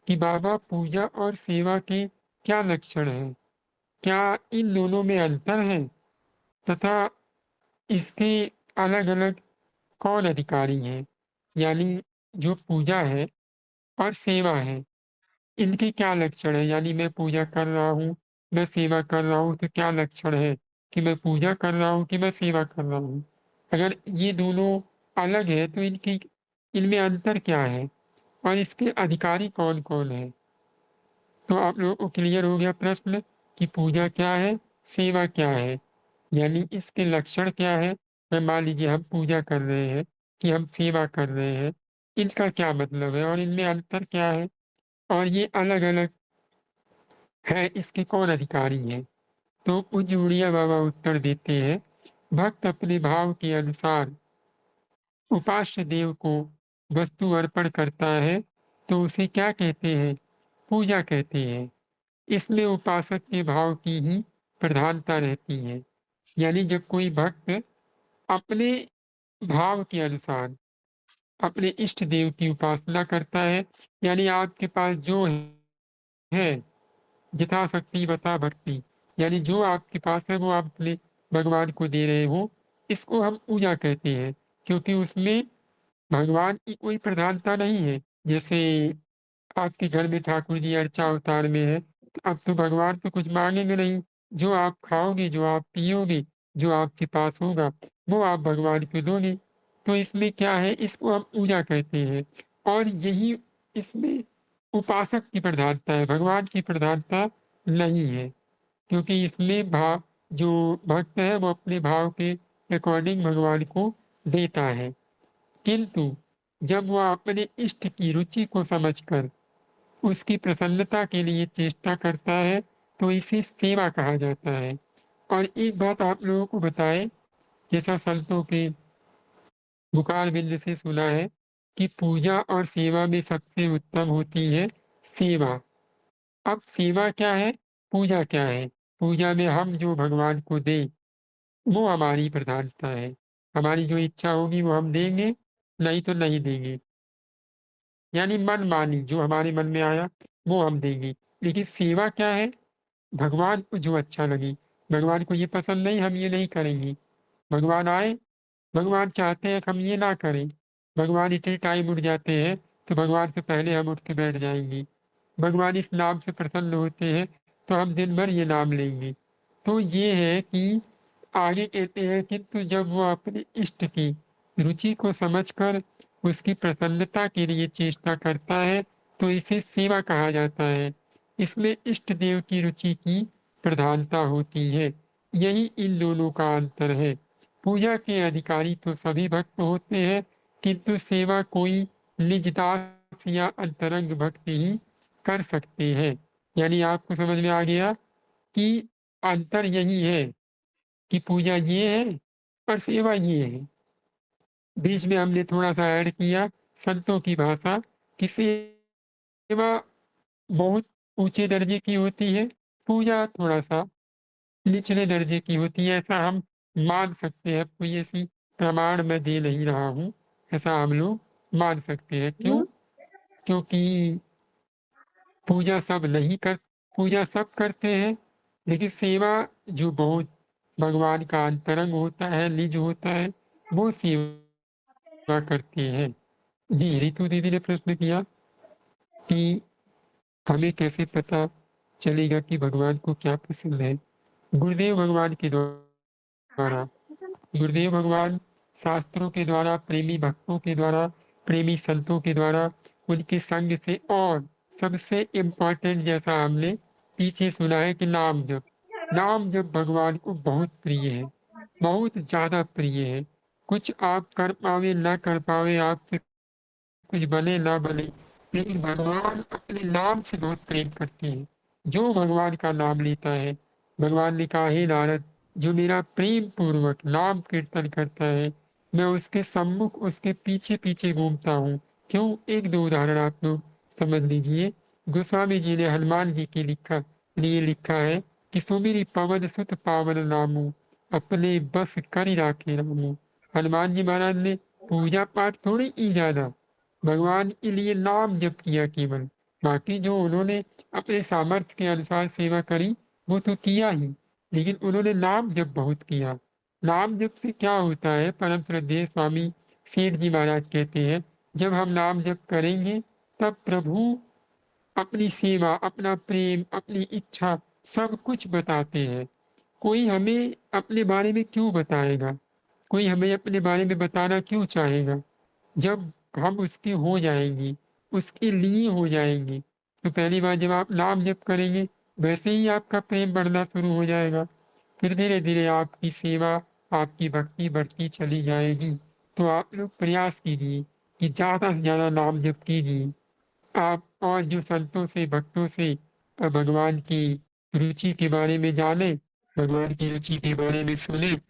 कि बाबा पूजा और सेवा के क्या लक्षण हैं? क्या इन दोनों में अंतर है? तथा इसके अलग-अलग कौन अधिकारी हैं? यानी जो पूजा है और सेवा है, इनके क्या लक्षण हैं? यानी मैं पूजा कर रहा हूँ, मैं सेवा कर रहा हूँ, तो क्या लक्षण है कि मैं पूजा कर रहा हूँ कि मैं सेवा कर रहा हूँ? अगर ये दोनों अलग है तो इनमें अंतर क्या है? और इसके अधिकारी कौन-कौन हैं? तो आप लोगों को क्लियर हो गया प्रश्न कि पूजा क्या है, सेवा क्या है, यानी इसके लक्षण क्या है। मैं मान लीजिए हम पूजा कर रहे हैं कि हम सेवा कर रहे हैं, इनका क्या मतलब है और इनमें अंतर क्या है और ये अलग-अलग है, इसके कौन अधिकारी हैं। तो पूज्य उड़िया बाबा उत्तर देते हैं, भक्त अपने भाव के अनुसार उपास्य देव को वस्तु अर्पण करता है तो उसे क्या कहते हैं? पूजा कहते हैं। इसमें उपासक के भाव की ही प्रधानता रहती है। यानी जब कोई भक्त अपने भाव के अनुसार अपने इष्ट देव की उपासना करता है, यानी आपके पास जो है यथाशक्ति बता भक्ति, यानी जो आपके पास है वो आप अपने भगवान को दे रहे हो, इसको हम पूजा कहते हैं। क्योंकि उसमें भगवान की कोई प्रधानता नहीं है। जैसे आपके घर में ठाकुर जी अर्चा अवतार में है, तो अब तो भगवान तो कुछ माँगेंगे नहीं, जो आप खाओगे, जो आप पियोगे, जो आपके पास होगा, वो आप भगवान को दोगे। तो इसमें क्या है, इसको हम पूजा कहते हैं और यही इसमें उपासक की प्रधानता है, भगवान की प्रधानता नहीं है। क्योंकि इसमें जो भक्त है वो अपने भाव के अकॉर्डिंग भगवान को देता है। किंतु जब वह अपने इष्ट की रुचि को समझकर उसकी प्रसन्नता के लिए चेष्टा करता है तो इसे सेवा कहा जाता है। और एक बात आप लोगों को बताएं, जैसा संतों के मुखारबिंद से सुना है कि पूजा और सेवा में सबसे उत्तम होती है सेवा। अब सेवा क्या है, पूजा क्या है? पूजा में हम जो भगवान को दें, वो हमारी प्रधानता है। हमारी जो इच्छा होगी वो हम देंगे, नहीं तो नहीं देंगे। यानी मनमानी जो हमारे मन में आया वो हम देंगे। लेकिन सेवा क्या है? भगवान को जो अच्छा लगे। भगवान को ये पसंद नहीं, हम ये नहीं करेंगे। भगवान आए, भगवान चाहते हैं कि हम ये ना करें। भगवान इतने टाइम उठ जाते हैं, तो भगवान से पहले हम उठ के बैठ जाएँगे। भगवान इस नाम से प्रसन्न होते हैं, तो हम दिन भर ये नाम लेंगे। तो ये है कि आगे कहते हैं किंतु जब वो अपने इष्ट की रुचि को समझकर उसकी प्रसन्नता के लिए चेष्टा करता है, तो इसे सेवा कहा जाता है। इसमें इष्ट देव की रुचि की प्रधानता होती है। यही इन दोनों का अंतर है। पूजा के अधिकारी तो सभी भक्त होते हैं, किंतु सेवा कोई निजदास या अंतरंग भक्त ही कर सकते हैं। यानी आपको समझ में आ गया कि अंतर यही है कि पूजा ये है और सेवा ये है। बीच में हमने थोड़ा-सा ऐड किया संतों की भाषा कि सेवा बहुत ऊँचे दर्जे की होती है, पूजा थोड़ा-सा निचले दर्जे की होती है, ऐसा हम मान सकते हैं। कोई ऐसी प्रमाण मैं दे नहीं रहा हूँ, ऐसा हम लोग मान सकते हैं। क्यों? क्योंकि पूजा सब नहीं कर पूजा सब करते हैं, लेकिन सेवा जो बहुत भगवान का अंतरंग होता है, निज होता है, वो सेवा करते हैं। जी, रितु दीदी ने प्रश्न किया कि हमें कैसे पता चलेगा कि भगवान को क्या पसंद है? गुरुदेव भगवान के द्वारा। गुरुदेव भगवान शास्त्रों के द्वारा, प्रेमी भक्तों के द्वारा, प्रेमी संतों के द्वारा, उनके संग से और सबसे इम्पोर्टेंट जैसा हमने पीछे सुना है कि नाम जप। नाम जप भगवान को बहुत प्रिय है, बहुत ज़्यादा प्रिय है। कुछ आप कर पावे, ना कर पावे, आपसे कुछ बने ना बने, लेकिन भगवान अपने नाम से बहुत प्रेम करते हैं। जो भगवान का नाम लेता है, भगवान ने कहा हे नारद, जो मेरा प्रेम पूर्वक नाम कीर्तन करता है, मैं उसके सम्मुख उसके पीछे पीछे घूमता हूँ। क्यों? एक दो उदाहरण आप लोग समझ लीजिए। गोस्वामी जी ने हनुमान जी के लिए लिखा है कि सुमिरि पवन सुत पावन नामू, अपने बस करि राखे रामू। हनुमान जी महाराज ने पूजा पाठ थोड़ी की ज्यादा, भगवान के लिए नाम जप किया केवल। बाकी जो उन्होंने अपने सामर्थ्य के अनुसार सेवा करी, वो तो किया ही, लेकिन उन्होंने नाम जप बहुत किया। नाम जप से क्या होता है? परम श्रद्धेय स्वामी सेठ जी महाराज कहते हैं, जब हम नाम जप करेंगे, तब प्रभु अपनी सेवा, अपना प्रेम, अपनी इच्छा सब कुछ बताते हैं। कोई हमें अपने बारे में क्यों बताएगा? कोई हमें अपने बारे में बताना क्यों चाहेगा? जब हम उसके हो जाएँगे, उसके लिए हो जाएँगे, तो पहली बार जब आप नाम जप करेंगे, वैसे ही आपका प्रेम बढ़ना शुरू हो जाएगा। फिर धीरे-धीरे आपकी सेवा, आपकी भक्ति बढ़ती चली जाएगी। तो आप लोग प्रयास कीजिए कि ज़्यादा से ज़्यादा नाम जप कीजिए। आप और जो संतों से, भक्तों से भगवान की रुचि के बारे में जानें, भगवान की रुचि के बारे में सुनें,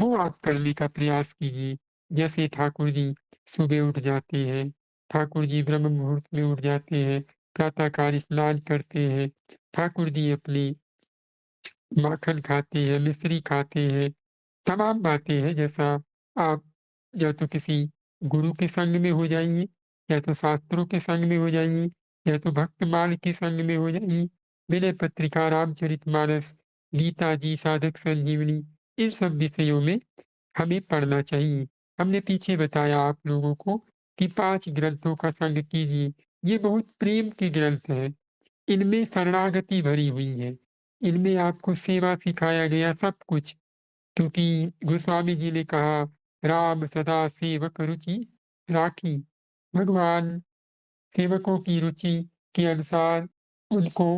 वो आप करने का प्रयास कीजिए। जैसे ठाकुर जी सुबह उठ जाते हैं, ठाकुर जी ब्रह्म मुहूर्त में उठ जाते हैं, प्रातःकाल स्नान करते हैं, ठाकुर जी अपनी माखन खाते हैं, मिश्री खाते हैं, तमाम बातें हैं। जैसा आप या तो किसी गुरु के संग में हो जाइए, या तो शास्त्रों के संग में हो जाइए, या तो भक्तमाल के संग में हो जाइए। विनय पत्रिका, रामचरितमानस, गीता जी, साधक संजीवनी, इन सब विषयों में हमें पढ़ना चाहिए। हमने पीछे बताया आप लोगों को कि 5 ग्रंथों का संग कीजिए। ये बहुत प्रेम के ग्रंथ हैं। इनमें शरणागति भरी हुई है। इनमें आपको सेवा सिखाया गया सब कुछ, क्योंकि गोस्वामी जी ने कहा राम सदा सेवक रुचि राखी। भगवान सेवकों की रुचि के अनुसार उनको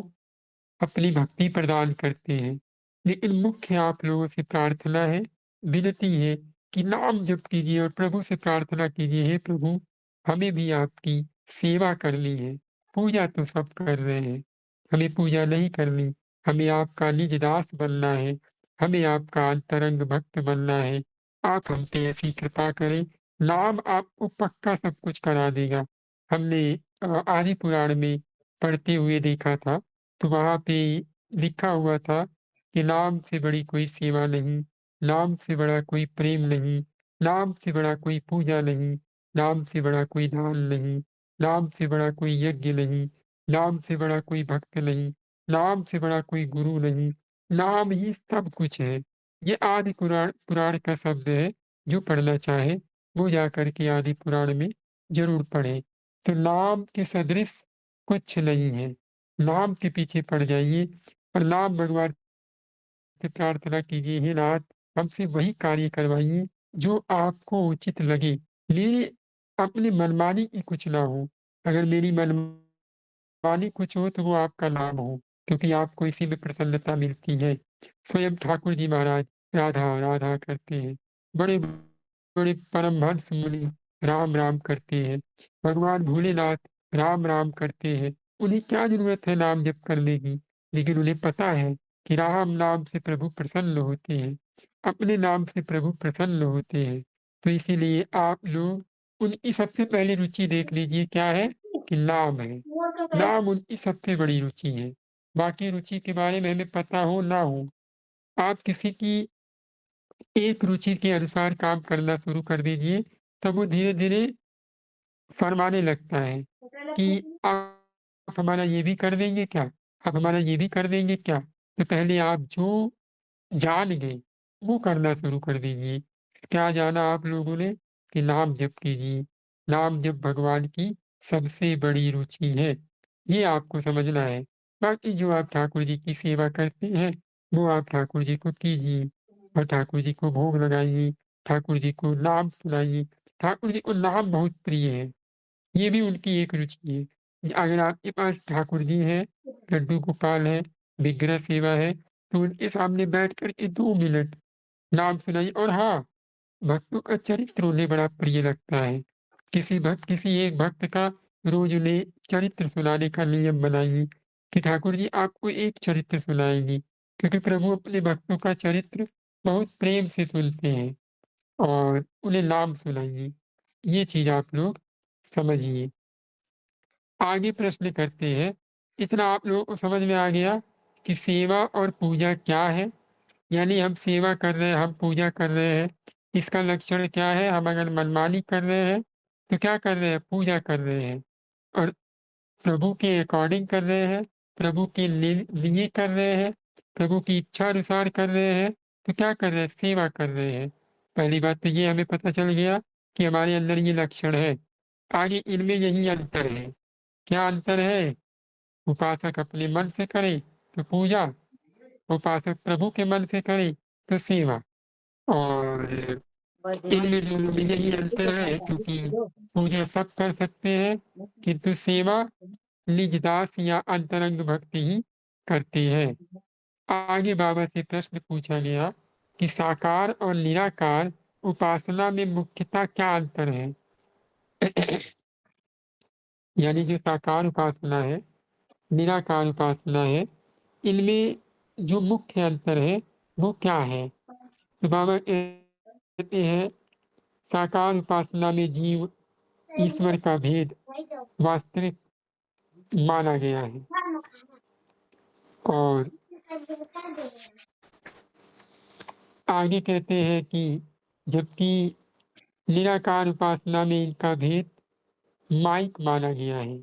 अपनी भक्ति प्रदान करते हैं। लेकिन मुख्य आप लोगों से प्रार्थना है, विनती है कि नाम जप कीजिए और प्रभु से प्रार्थना कीजिए, हे प्रभु हमें भी आपकी सेवा करनी है। पूजा तो सब कर रहे हैं, हमें पूजा नहीं करनी, हमें आपका निज दास बनना है, हमें आपका अंतरंग भक्त बनना है। आप हम पे ऐसी कृपा करें नाम आपको पक्का सब कुछ करा देगा। हमने आदि पुराण में पढ़ते हुए देखा था, तो वहाँ पे लिखा हुआ था कि नाम से बड़ी कोई सेवा नहीं, नाम से बड़ा कोई प्रेम नहीं, नाम से बड़ा कोई पूजा नहीं, नाम से बड़ा कोई दान नहीं, नाम से बड़ा कोई यज्ञ नहीं, नाम से बड़ा कोई भक्त नहीं, नाम से बड़ा कोई गुरु नहीं, नाम ही सब कुछ है। ये आदि पुराण पुराण का शब्द है, जो पढ़ना चाहे वो जाकर के आदि पुराण में ज़रूर पढ़ें। तो नाम के सदृश कुछ नहीं है। नाम के पीछे पड़ जाइए और नाम भगवान से प्रार्थना कीजिए, हे नाथ हमसे वही कार्य करवाइए जो आपको उचित लगे। मेरी अपनी मनमानी की कुछ ना हो। अगर मेरी मनमानी कुछ हो तो वो आपका नाम हो, क्योंकि आपको इसी में प्रसन्नता मिलती है। स्वयं ठाकुर जी महाराज राधा, राधा करते हैं। बड़े बड़े परमहंस मुनि राम, राम करते हैं। भगवान भोलेनाथ राम, राम करते हैं। उन्हें क्या ज़रूरत है नाम जप करने की? लेकिन उन्हें पता है कि राम नाम से प्रभु प्रसन्न होते हैं, अपने नाम से प्रभु प्रसन्न होते हैं। तो इसीलिए आप लोग उनकी सबसे पहली रुचि देख लीजिए क्या है? कि नाम है। नाम उनकी सबसे बड़ी रुचि है। बाकी रुचि के बारे में हमें पता हो ना हो, आप किसी की एक रुचि के अनुसार काम करना शुरू कर दीजिए, तब वो धीरे-धीरे फरमाने लगता है कि आप हमारा ये भी कर देंगे क्या? आप हमारा ये भी कर देंगे क्या? तो पहले आप जो जान गए, वो करना शुरू कर दीजिए। क्या जाना आप लोगों ने? कि नाम जप कीजिए। नाम जप भगवान की सबसे बड़ी रुचि है, ये आपको समझना है। बाकी जो आप ठाकुर जी की सेवा करते हैं, वो आप ठाकुर जी को कीजिए और ठाकुर जी को भोग लगाइए, ठाकुर जी को नाम सुनाइए। ठाकुर जी को नाम बहुत प्रिय है, ये भी उनकी एक रुचि है। अगर आपके पास ठाकुर जी हैं, लड्डू गोपाल हैं, विग्रह सेवा है, तो उनके सामने बैठ कर के 2 मिनट नाम सुनाइए। और हाँ, भक्तों का चरित्र उन्हें बड़ा प्रिय लगता है। किसी एक भक्त का रोज़ उन्हें चरित्र सुनाने का नियम बनाइए कि ठाकुर जी आपको एक चरित्र सुनाएँगे, क्योंकि प्रभु अपने भक्तों का चरित्र बहुत प्रेम से सुनते हैं। और उन्हें नाम सुनाइए। ये चीज़ आप लोग समझिए। आगे प्रश्न करते हैं, इतना आप लोगों को समझ में आ गया कि सेवा और पूजा क्या है? यानी हम सेवा कर रहे हैं, हम पूजा कर रहे हैं, इसका लक्षण क्या है? हम अगर मनमानी कर रहे हैं, तो क्या कर रहे हैं? पूजा कर रहे हैं। और प्रभु के अकॉर्डिंग कर रहे हैं, प्रभु के लिए कर रहे हैं, प्रभु की इच्छा अनुसार कर रहे हैं, तो क्या कर रहे हैं? सेवा कर रहे हैं। पहली बात तो ये हमें पता चल गया कि हमारे अंदर ये लक्षण है। आगे इनमें यही अंतर है। क्या अंतर है? उपासक अपने मन से करे तो पूजा, उपासक प्रभु के मन से करे तो सेवा। और इनमें दोनों में यही अंतर है, क्योंकि पूजा सब कर सकते हैं, किंतु सेवा निज दास या अंतरंग भक्त ही करते हैं। आगे बाबा से प्रश्न पूछा गया कि साकार और निराकार उपासना में मुख्यतः क्या अंतर है? यानी जो साकार उपासना है, निराकार उपासना है, इनमें जो मुख्य अंतर है वो क्या है? तो बाबा कहते हैं साकार उपासना में जीव ईश्वर का भेद वास्तविक माना गया है। और आगे कहते हैं कि जबकि निराकार उपासना में इनका भेद माइक माना गया है।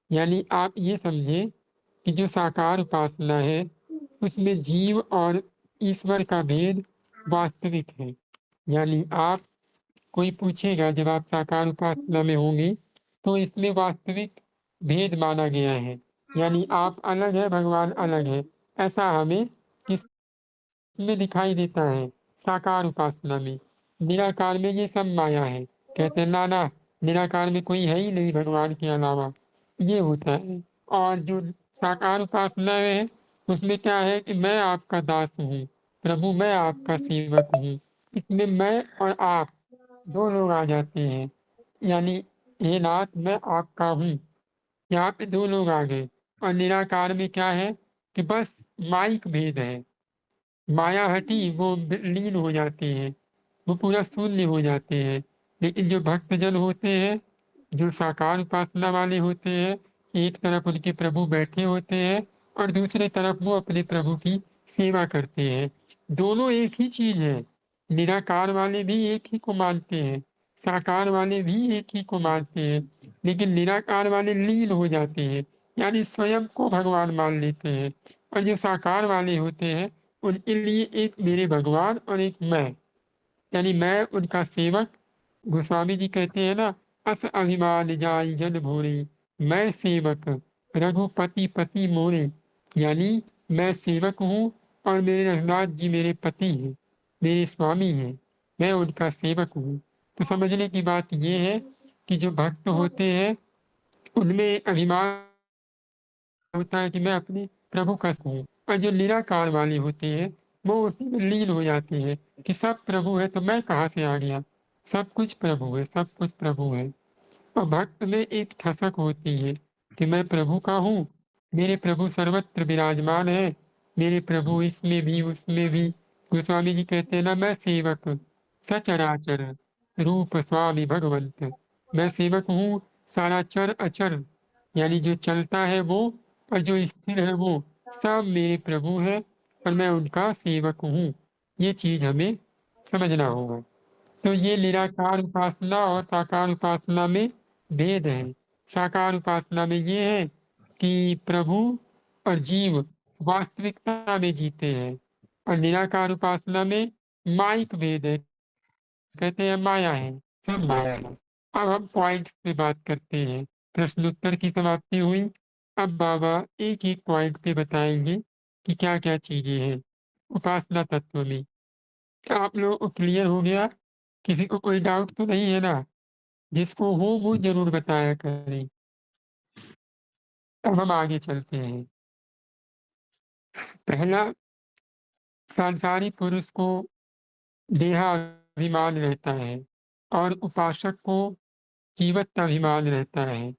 यानी आप ये समझें कि जो साकार उपासना है, उसमें जीव और ईश्वर का भेद वास्तविक है। यानी आप कोई पूछेगा जब आप साकार उपासना में होंगे, तो इसमें वास्तविक भेद माना गया है। यानी आप अलग है, भगवान अलग है। ऐसा हमें किसमें दिखाई देता है? साकार उपासना में। निराकार में ये सब माया है। कहते हैं ना ना, निराकार में कोई है ही नहीं भगवान के अलावा, ये होता है। और जो साकार उपासना है, उसमें क्या है कि मैं आपका दास हूँ, प्रभु मैं आपका सेवक हूँ। इसमें मैं और आप 2 लोग आ जाते हैं। यानी हे नाथ मैं आपका हूँ, यहाँ पे 2 लोग आ गए। और निराकार में क्या है कि बस माइक भेद है। माया हटी, वो लीन हो जाते हैं, वो पूरा शून्य हो जाते हैं। लेकिन जो भक्तजन होते हैं, जो साकार उपासना वाले होते हैं, एक तरफ उनके प्रभु बैठे होते हैं और दूसरी तरफ वो अपने प्रभु की सेवा करते हैं। दोनों एक ही चीज़ है। निराकार वाले भी एक ही को मानते हैं, साकार वाले भी एक ही को मानते हैं, लेकिन निराकार वाले लीन हो जाते हैं, यानी स्वयं को भगवान मान लेते हैं। और जो साकार वाले होते हैं, उनके लिए एक मेरे भगवान और एक मैं, यानी मैं उनका सेवक। गोस्वामी जी कहते हैं ना, अस अभिमान जाई जन भोरे, मैं सेवक रघुपति पति मोरे, यानी मैं सेवक हूँ और मेरे रघुनाथ जी मेरे पति हैं, मेरे स्वामी हैं, मैं उनका सेवक हूँ। तो समझने की बात ये है कि जो भक्त होते हैं उनमें अभिमान होता है कि मैं अपने प्रभु का हूँ, और जो निराकार वाले होते हैं वो उसी में लीन हो जाते हैं कि सब प्रभु है तो मैं कहाँ से आ गया, सब कुछ प्रभु है, सब कुछ प्रभु है। और भक्त में एक ठसक होती है कि मैं प्रभु का हूँ, मेरे प्रभु सर्वत्र विराजमान है, मेरे प्रभु इसमें भी उसमें भी। गोस्वामी जी कहते हैं ना, मैं सेवक सचराचर रूप स्वामी भगवंत, मैं सेवक हूँ सारा चर अचर, यानी जो चलता है वो और जो स्थिर है वो सब मेरे प्रभु है और मैं उनका सेवक हूँ। ये चीज हमें समझना होगा। तो ये निराकार उपासना और साकार उपासना में भेद है। साकार उपासना में ये है कि प्रभु और जीव वास्तविकता में जीते हैं, और निराकार उपासना में माइक भेद है, कहते हैं माया है, सब माया है। अब हम पॉइंट पे बात करते हैं। प्रश्नोत्तर की समाप्ति हुई। अब बाबा एक एक पॉइंट पे बताएंगे कि क्या क्या चीजें हैं उपासना तत्व में। क्या आप लोगों को क्लियर हो गया? किसी को कोई डाउट तो नहीं है ना? जिसको हो वो जरूर बताया करें। अब हम आगे चलते हैं। पहला, सांसारिक पुरुष को देहाभिमान रहता है और उपासक को जीवत्व अभिमान रहता है।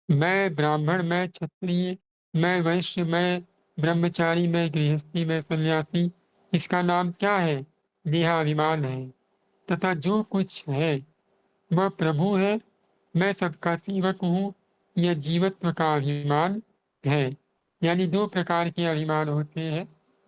मैं ब्राह्मण, मैं क्षत्रिय, मैं वैश्य, मैं ब्रह्मचारी, मैं गृहस्थी, मैं सन्यासी, इसका नाम क्या है? देहाभिमान है। तथा जो कुछ है वह प्रभु है, मैं सबका सेवक हूँ, यह जीवत्व का अभिमान है। यानी दो प्रकार के अभिमान होते हैं।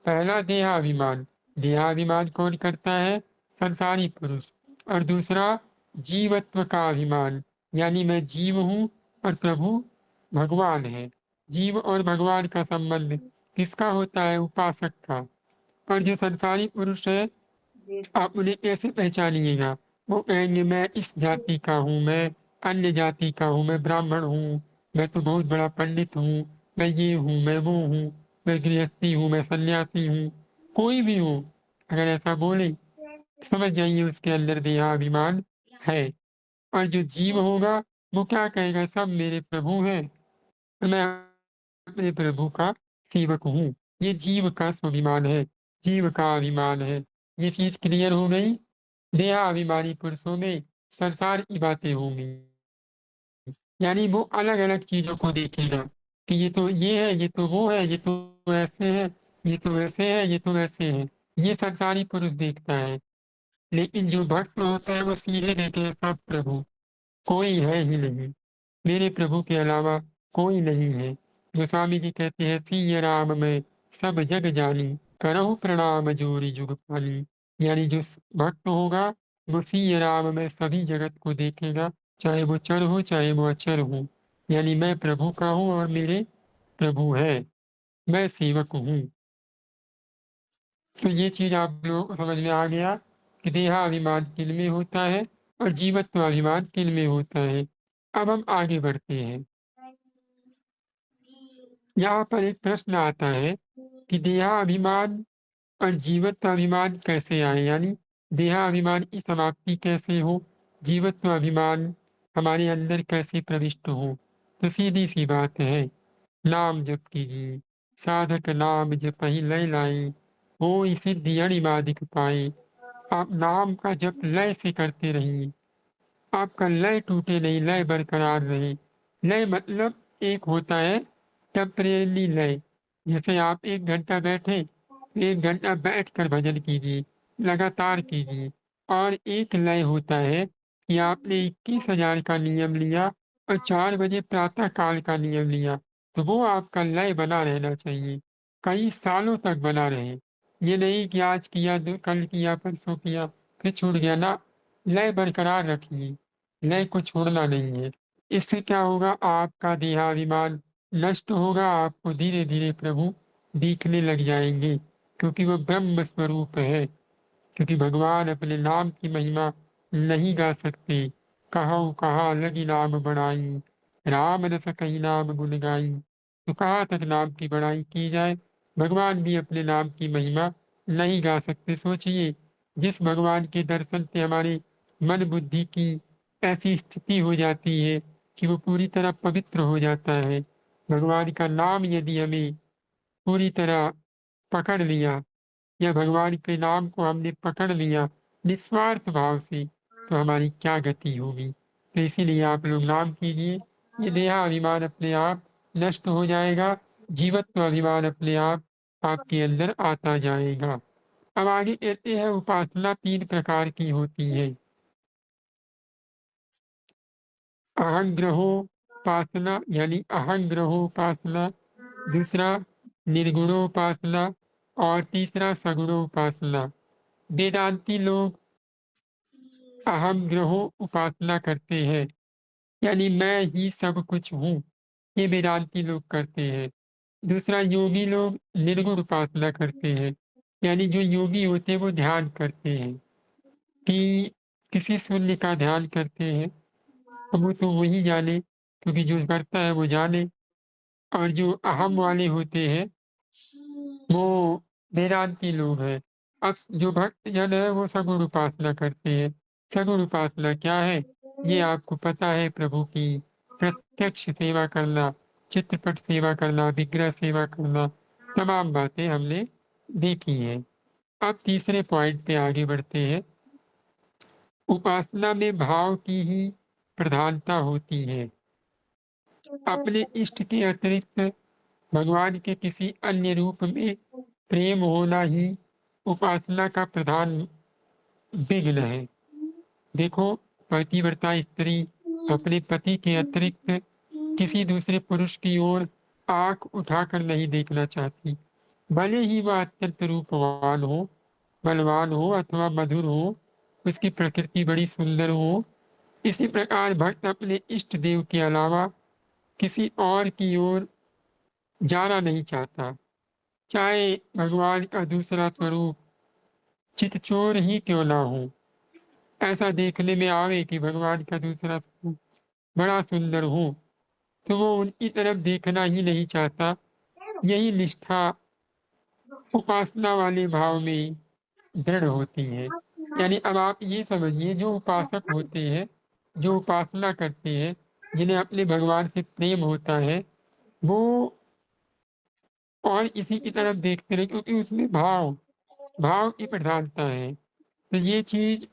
पहला देहाभिमान, देहाभिमान कौन करता है? संसारी पुरुष। और दूसरा जीवत्व का अभिमान, यानी मैं जीव हूँ और प्रभु भगवान है। जीव और भगवान का संबंध किसका होता है? उपासक का। और जो संसारी पुरुष है, आप उन्हें कैसे पहचानिएगा? वो कहेंगे मैं इस जाति का हूँ, मैं अन्य जाति का हूँ, मैं ब्राह्मण हूँ, मैं तो बहुत बड़ा पंडित हूँ, मैं ये हूँ, मैं वो हूँ, मैं गृहस्थी हूँ, मैं सन्यासी हूँ। कोई भी हो, अगर ऐसा बोले समझ जाइए उसके अंदर देहाभिमान है। और जो जीव होगा वो क्या कहेगा? सब मेरे प्रभु हैं, मैं अपने प्रभु का सेवक हूँ। ये जीव का स्वाभिमान है, जीव का अभिमान है। ये चीज क्लियर हो गई। देहाभिमानी पुरुषों में संसार की बातें होंगी, यानी वो अलग अलग चीजों को देखेगा कि ये तो ये है, ये तो वो है, ये तो ऐसे है, ये तो वैसे है, ये तो वैसे है। ये संसारी पुरुष देखता है। लेकिन जो भक्त होता है वो सीधे देखे हैं, सब प्रभु, कोई है ही नहीं, मेरे प्रभु के अलावा कोई नहीं है। गोस्वामी जी कहते हैं, सिय राम में सब जग जानी, करहु प्रणाम जोरी जुग पानी। यानी जो भक्त होगा वो सिय राम में सभी जगत को देखेगा, चाहे वो चर हो चाहे वो अचर हो। यानी मैं प्रभु का हूँ और मेरे प्रभु है, मैं सेवक हूँ। तो ये चीज आप लोगों को समझ में आ गया कि देहाभिमान किन में होता है और जीवत्व अभिमान किन में होता है। अब हम आगे बढ़ते हैं। यहाँ पर एक प्रश्न आता है कि देहाभिमान और जीवत्व अभिमान कैसे आए, यानी देहाभिमान की समाप्ति कैसे हो, जीवत्व अभिमान हमारे अंदर कैसे प्रविष्ट हो। तो सीधी सी बात है, नाम जप कीजिए, साधक नाम जपहि लय लाए, होई सिद्धि अणिमादिक पाए। आप नाम का जप लय से करते रहिए, आपका लय टूटे नहीं, लय बरकरार रहे। लय मतलब एक होता है टेम्परेरी लय, जैसे आप 1 घंटा बैठे, 1 घंटा बैठ कर भजन कीजिए, लगातार कीजिए। और एक लय होता है कि आपने 21,000 का नियम लिया और 4 बजे प्रातः काल का नियम लिया, तो वो आपका लय बना रहना चाहिए, कई सालों तक बना रहे। ये नहीं कि आज किया, कल किया, परसों किया, फिर छूट गया ना, लय बरकरार रखिए, लय को छोड़ना नहीं है। इससे क्या होगा, आपका देहाभिमान नष्ट होगा, आपको धीरे-धीरे प्रभु दिखने लग जाएँगे, क्योंकि वो ब्रह्म स्वरूप है। क्योंकि भगवान अपने नाम की महिमा नहीं गा सकते। कहऊँ कहाँ लगी नाम बड़ाई, राम रस कही नाम गुण गाई। तो कहाँ तक नाम की बड़ाई की जाए, भगवान भी अपने नाम की महिमा नहीं गा सकते। सोचिए, जिस भगवान के दर्शन से हमारे मन बुद्धि की ऐसी स्थिति हो जाती है कि वो पूरी तरह पवित्र हो जाता है। भगवान का नाम यदि हमें पूरी तरह पकड़ लिया, या भगवान के नाम को हमने पकड़ लिया निस्वार्थ भाव से, तो हमारी क्या गति होगी। तो इसीलिए आप लोग नाम कीजिए, ये देहाभिमान अपने आप नष्ट हो जाएगा, जीवत्व अभिमान अपने आप आपके अंदर आता जाएगा। अब आगे कहते हैं उपासना 3 प्रकार की होती है। अहंग्रहोपासना यानी अहंग्रहोपासना, दूसरा निर्गुणोपासना और तीसरा सगुणोपासना। वेदांती लोग अहम ग्रहो उपासना करते हैं, यानी मैं ही सब कुछ हूँ, ये वेदांती लोग करते हैं। दूसरा योगी लोग निर्गुण उपासना करते हैं, यानी जो योगी होते हैं वो ध्यान करते हैं कि किसी शून्य का ध्यान करते हैं। अब वो तो वही जाने, क्योंकि जो करता है वो जाने। और जो अहम वाले होते हैं वो वेदांती लोग हैं। अब जो भक्तजन है वो सगुण उपासना करते हैं। सगुण उपासना क्या है, ये आपको पता है, प्रभु की प्रत्यक्ष सेवा करना, चित्रपट सेवा करना, विग्रह सेवा करना, तमाम बातें हमने देखी हैं। अब तीसरे पॉइंट पे आगे बढ़ते हैं। उपासना में भाव की ही प्रधानता होती है। अपने इष्ट के अतिरिक्त भगवान के किसी अन्य रूप में प्रेम होना ही उपासना का प्रधान विघ्न है। देखो, पतिव्रता स्त्री अपने पति के अतिरिक्त किसी दूसरे पुरुष की ओर आंख उठाकर नहीं देखना चाहती, भले ही वह अत्यंत रूपवान हो, बलवान हो अथवा मधुर हो, उसकी प्रकृति बड़ी सुंदर हो। इसी प्रकार भक्त अपने इष्ट देव के अलावा किसी और की ओर जाना नहीं चाहता, चाहे भगवान का दूसरा स्वरूप चितचोर ही क्यों ना हो। ऐसा देखने में आवे कि भगवान का दूसरा स्वरूप बड़ा सुंदर हो, तो वो उनकी तरफ देखना ही नहीं चाहता। यही निष्ठा उपासना वाले भाव में दृढ़ होती है। यानी अब आप ये समझिए, जो उपासक होते हैं, जो उपासना करते हैं, जिन्हें अपने भगवान से प्रेम होता है, वो और इसी की तरफ देखते रहे, क्योंकि उसमें भाव की प्रधानता है। तो ये चीज़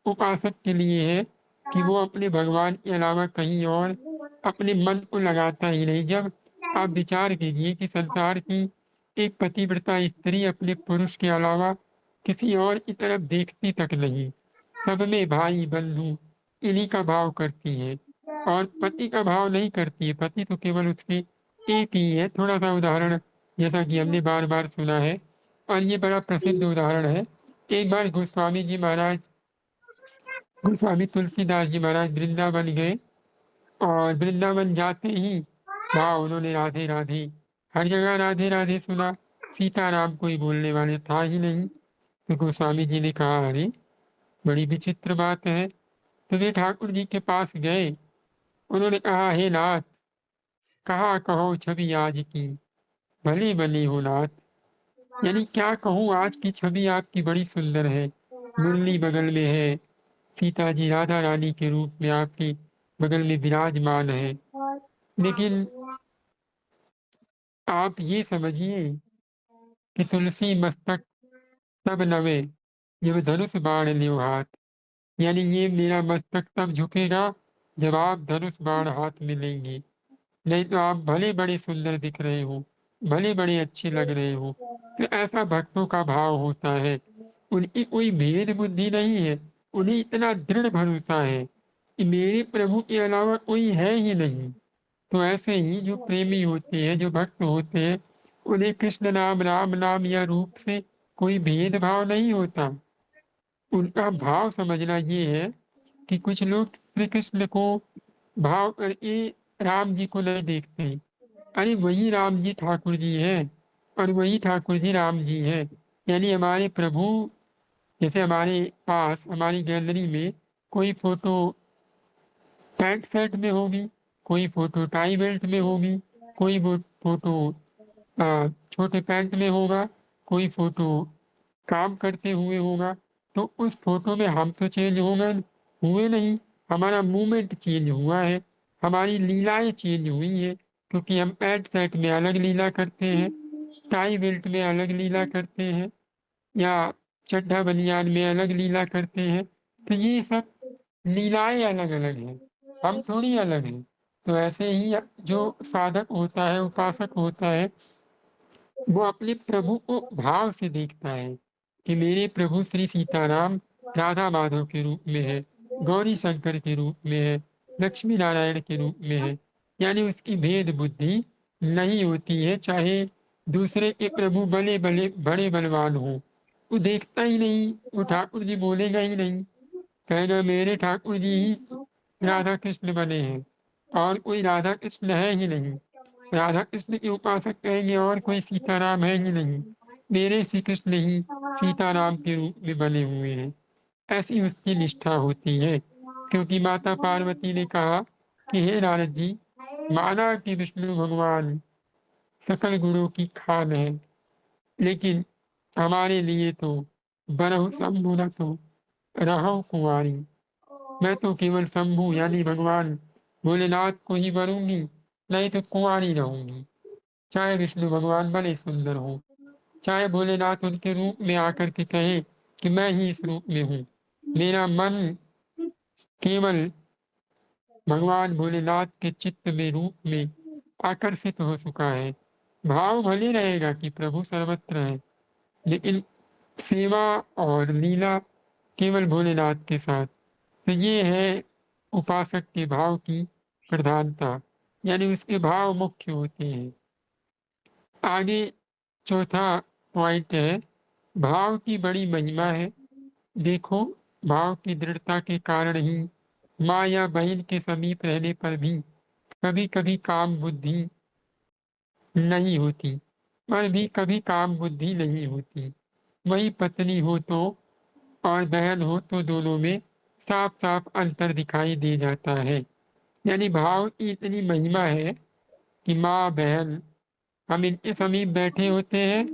उपासक के लिए है कि वो अपने भगवान के अलावा कहीं और अपने मन को लगाता ही नहीं। जब आप विचार कीजिए कि संसार की एक पतिव्रता स्त्री अपने पुरुष के अलावा किसी और की तरफ देखती तक नहीं, सब में भाई बंधु इन्हीं का भाव करती है, और पति का भाव नहीं करती है। पति तो केवल उसके एक ही है। थोड़ा सा उदाहरण जैसा कि हमने बार बार सुना है, और ये बड़ा प्रसिद्ध उदाहरण है। एक बार गोस्वामी तुलसीदास जी महाराज वृंदावन गए, और वृंदावन जाते ही वहाँ उन्होंने राधे राधे, हर जगह राधे राधे सुना, सीताराम कोई बोलने वाले था ही नहीं। तो गोस्वामी जी ने कहा, अरे बड़ी विचित्र बात है। तो वे ठाकुर जी के पास गए, उन्होंने कहा, हे नाथ, कहा कहो छवि आज की, भली बनी हो नाथ। यानी क्या कहूँ, आज की छवि आपकी बड़ी सुंदर है, मुरली बगल में है, सीता जी राधा रानी के रूप में आपके बगल में विराजमान है। लेकिन आप ये समझिए कि तुलसी मस्तक तब नवे, जब धनुष बाण लियो हाथ। यानी ये मेरा मस्तक तब झुकेगा जब आप धनुष बाण हाथ में लेंगे, नहीं तो आप भले बड़े सुंदर दिख रहे हो, भले बड़े अच्छे लग रहे हो। तो ऐसा भक्तों का भाव होता है। उनकी कोई भेद बुद्धि नहीं है, उन्हें इतना दृढ़ भरोसा है कि मेरे प्रभु के अलावा कोई है ही नहीं। तो ऐसे ही जो प्रेमी होते हैं, जो भक्त होते हैं, उन्हें कृष्ण नाम, राम नाम या रूप से कोई भेदभाव नहीं होता। उनका भाव समझना ये है कि कुछ लोग श्री कृष्ण को भाव करके राम जी को नहीं देखते। अरे वही राम जी ठाकुर जी हैं और वही ठाकुर जी राम जी हैं। यानी हमारे प्रभु, जैसे हमारे पास हमारी गैलरी में कोई फोटो पैंट शर्ट में होगी, कोई फोटो टाई बेल्ट में होगी, कोई फोटो छोटे पैंट में होगा, कोई फोटो काम करते हुए होगा। तो उस फोटो में हम तो चेंज हुए नहीं, हमारा मूवमेंट चेंज हुआ है, हमारी लीलाएं चेंज हुई है, क्योंकि हम पैंट शर्ट में अलग लीला करते हैं, टाई बेल्ट में अलग लीला करते हैं, या चड्ढा बनियान में अलग लीला करते हैं। तो ये सब लीलाएं अलग अलग हैं, हम थोड़ी अलग हैं। तो ऐसे ही जो साधक होता है, उपासक होता है, वो अपने प्रभु को भाव से देखता है कि मेरे प्रभु श्री सीताराम राधा माधव के रूप में है, गौरी शंकर के रूप में है, लक्ष्मी नारायण के रूप में है। यानी उसकी भेद बुद्धि नहीं होती है, चाहे दूसरे के प्रभु बड़े बलवान हो, वो देखता ही नहीं, वो ठाकुर जी बोलेगा ही नहीं, कहेगा मेरे ठाकुर जी ही राधा कृष्ण बने हैं और कोई राधा कृष्ण है ही नहीं। राधा कृष्ण के उपासक कहेंगे और कोई सीताराम है ही नहीं, मेरे श्री कृष्ण ही सीताराम के रूप में बने हुए हैं। ऐसी उसकी निष्ठा होती है, क्योंकि माता पार्वती ने कहा कि हे नारद जी, माना कि विष्णु भगवान सकल गुणों की खान है, लेकिन हमारे लिए तो बरहु शंभु न तो रहु कुंवारी। मैं तो केवल शंभु यानी भगवान भोलेनाथ को ही वरूंगी, नहीं तो कुंवारी रहूंगी। चाहे विष्णु भगवान बड़े सुंदर हो, चाहे भोलेनाथ उनके रूप में आकर के कहे कि मैं ही इस रूप में हूँ, मेरा मन केवल भगवान भोलेनाथ के चित्त में रूप में आकर्षित हो चुका है। भाव भले रहेगा कि प्रभु सर्वत्र है, लेकिन सेवा और लीला केवल भोलेनाथ के साथ। तो ये है उपासक के भाव की प्रधानता, यानी उसके भाव मुख्य होते हैं। आगे चौथा पॉइंट है, भाव की बड़ी महिमा है। देखो, भाव की दृढ़ता के कारण ही माँ या बहन के समीप रहने पर भी कभी कभी काम बुद्धि नहीं होती, पर भी कभी काम बुद्धि नहीं होती। वही पत्नी हो तो और बहन हो तो दोनों में साफ साफ अंतर दिखाई दे जाता है। यानी भाव की इतनी महिमा है कि माँ बहन हम इनके समीप बैठे होते हैं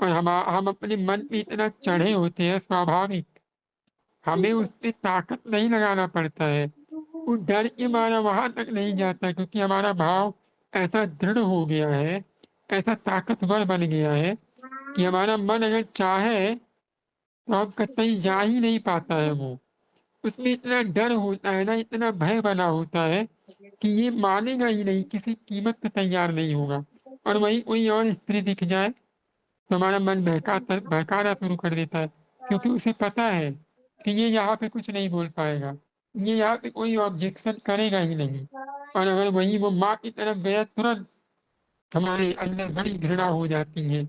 और हम अपने मन में इतना चढ़े होते हैं, स्वाभाविक हमें उस पे ताकत नहीं लगाना पड़ता है, वो डर के मारा वहां तक नहीं जाता, क्योंकि हमारा भाव ऐसा दृढ़ हो गया है, ऐसा ताकतवर बन गया है कि हमारा मन अगर चाहे तो हम कतई जा ही नहीं पाता है। वो उसमें इतना डर होता है ना, इतना भय बना होता है कि ये मानेगा ही नहीं, किसी कीमत पे तैयार नहीं होगा। और वही कोई और स्त्री दिख जाए तो हमारा मन बहकाना शुरू कर देता है, क्योंकि उसे पता है कि ये यहाँ पे कुछ नहीं बोल पाएगा, ये यहाँ पे कोई ऑब्जेक्शन करेगा ही नहीं। और अगर वही वो माँ की तरफ गया, तुरंत हमारे अंदर बड़ी घृणा हो जाती है,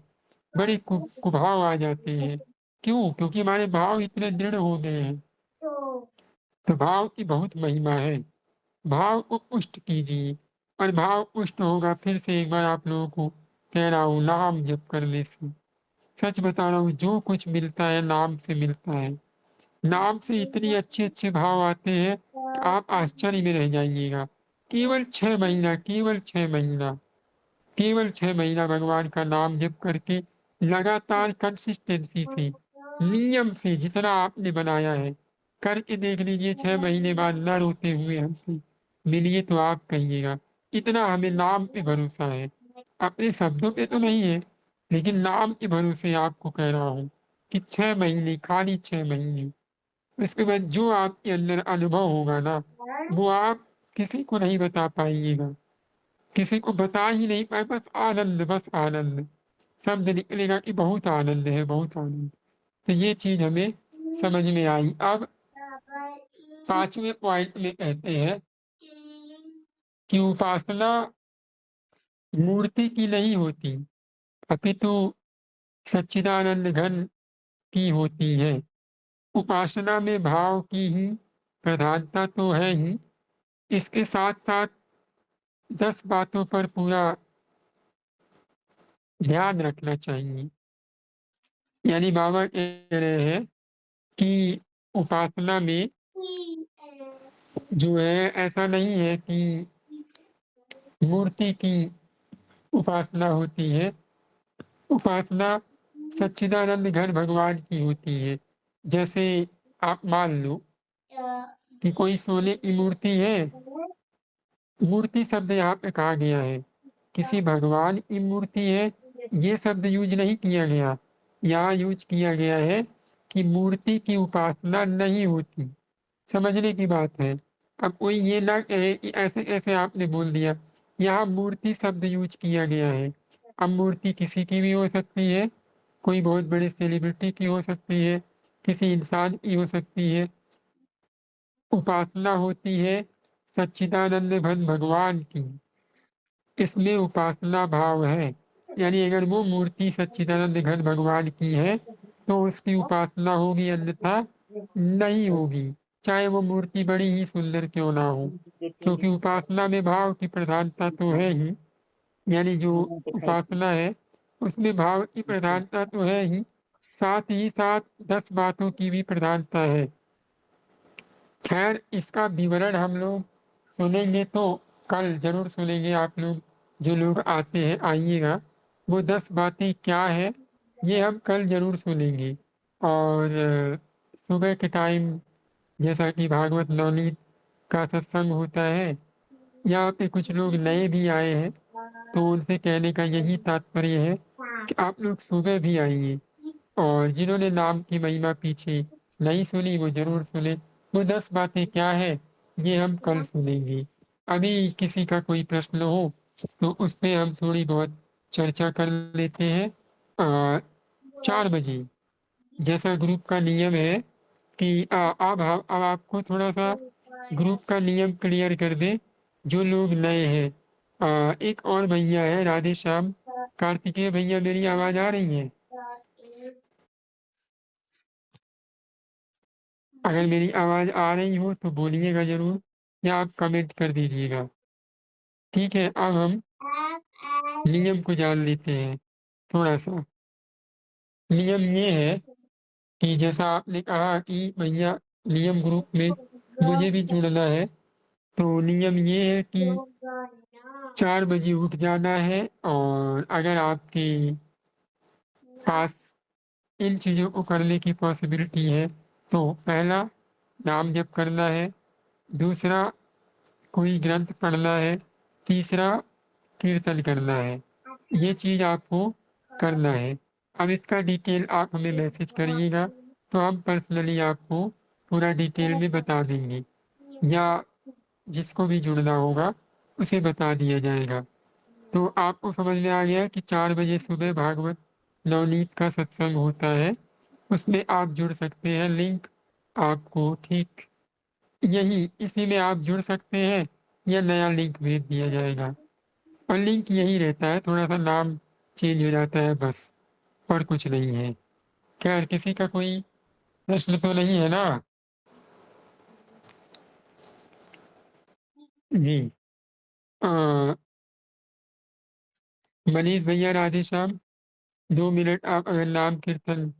बड़े कुभाव आ जाते हैं। क्यों? क्योंकि हमारे भाव इतने दृढ़ हो गए हैं। तो भाव की बहुत महिमा है। भाव को पुष्ट कीजिए, और भाव पुष्ट होगा, फिर से एक बार आप लोगों को कह रहा हूँ, नाम जप करने से। सच बता रहा हूँ, जो कुछ मिलता है नाम से मिलता है। नाम से इतने अच्छे अच्छे भाव आते हैं कि आप आश्चर्य में रह जाइएगा। केवल 6 महीना, केवल 6 महीना भगवान का नाम जप करके, लगातार कंसिस्टेंसी से, नियम से, जितना आपने बनाया है करके देख लीजिए। 6 महीने बाद न रोते हुए हमसे मिलिए तो आप कहिएगा, इतना हमें नाम पे भरोसा है। अपने शब्दों पे तो नहीं है, लेकिन नाम के भरोसे आपको कह रहा हूँ कि 6 महीने, खाली 6 महीने। इसके बाद जो आपके अंदर अनुभव होगा ना, वो आप किसी को नहीं बता पाइएगा, किसी को बता ही नहीं पाए, बस आनंद शब्द निकलेगा कि बहुत आनंद है, बहुत आनंद। तो ये चीज हमें समझ में आई। अब 5वें पॉइंट में कहते हैं कि उपासना मूर्ति की नहीं होती, अपितु सच्चिदानंद घन की होती है। उपासना में भाव की ही प्रधानता तो है ही, इसके साथ-साथ 10 बातों पर पूरा ध्यान रखना चाहिए। यानी बाबा कह रहे हैं कि उपासना में जो है ऐसा नहीं है कि मूर्ति की उपासना होती है, उपासना सच्चिदानंद घन भगवान की होती है। जैसे आप मान लो कि कोई सोने की मूर्ति है, मूर्ति शब्द यहाँ पे कहा गया है, किसी भगवान की मूर्ति है, ये शब्द यूज़ नहीं किया गया। यहाँ यूज़ किया गया है कि मूर्ति की उपासना नहीं होती, समझने की बात है। अब कोई ये ना कहे कि ऐसे कैसे आपने बोल दिया, यहाँ मूर्ति शब्द यूज़ किया गया है। अब मूर्ति किसी की भी हो सकती है, कोई बहुत बड़े सेलिब्रिटी की हो सकती है, किसी इंसान की हो सकती है। उपासना होती है सच्चिदानंद घन भगवान की, इसमें उपासना भाव है। यानी अगर वो मूर्ति सच्चिदानंद घन भगवान की है, तो उसकी उपासना होगी, अन्यथा नहीं होगी, चाहे वो मूर्ति बड़ी ही सुंदर क्यों ना हो। क्योंकि उपासना में भाव की प्रधानता तो है ही, यानी जो उपासना है, उसमें भाव की प्रधानता तो है ही, साथ ही साथ 10 बातों की भी प्रधानता है। खैर इसका विवरण हम लोग सुनेंगे तो कल ज़रूर सुनेंगे, आप लोग जो लोग आते हैं आइएगा, वो 10 बातें क्या है ये हम कल ज़रूर सुनेंगे। और सुबह के टाइम जैसा कि भागवत नवनीत का सत्संग होता है, यहाँ पे कुछ लोग नए भी आए हैं, तो उनसे कहने का यही तात्पर्य है कि आप लोग सुबह भी आइए, और जिन्होंने नाम की महिमा पीछे नहीं सुनी वो ज़रूर सुने। वो 10 बातें क्या है ये हम कल सुनेंगे। अभी किसी का कोई प्रश्न हो तो उस पे हम थोड़ी बहुत चर्चा कर लेते हैं। 4 बजे जैसा ग्रुप का नियम है कि अब आपको थोड़ा-सा ग्रुप का नियम क्लियर कर दें, जो लोग नए हैं। एक और भैया है राधे श्याम, कार्तिकेय भैया मेरी आवाज़ आ रही है? अगर मेरी आवाज़ आ रही हो तो बोलिएगा ज़रूर, या आप कमेंट कर दीजिएगा। ठीक है, अब हम नियम को जान लेते हैं थोड़ा-सा। नियम ये है कि जैसा आपने कहा कि भैया नियम ग्रुप में मुझे भी जुड़ना है, तो नियम ये है कि 4 बजे उठ जाना है, और अगर आपके पास इन चीज़ों को करने की पॉसिबिलिटी है, तो पहला नाम जप करना है, दूसरा कोई ग्रंथ पढ़ना है, तीसरा कीर्तन करना है। ये चीज़ आपको करना है। अब इसका डिटेल आप हमें मैसेज करिएगा, तो हम पर्सनली आपको पूरा डिटेल में बता देंगे, या जिसको भी जुड़ना होगा उसे बता दिया जाएगा। तो आपको समझ में आ गया कि 4 बजे सुबह भागवत नवनीत का सत्संग होता है, उसमें आप जुड़ सकते हैं। लिंक आपको ठीक यही इसी में आप जुड़ सकते हैं, या नया लिंक भेज दिया जाएगा, और लिंक यही रहता है, थोड़ा-सा नाम चेंज हो जाता है बस, और कुछ नहीं है। खैर किसी का कोई प्रश्न तो नहीं है ना? जी। अ, मनीष भैया राधे श्याम, 2 मिनट आप अगर नाम कीर्तन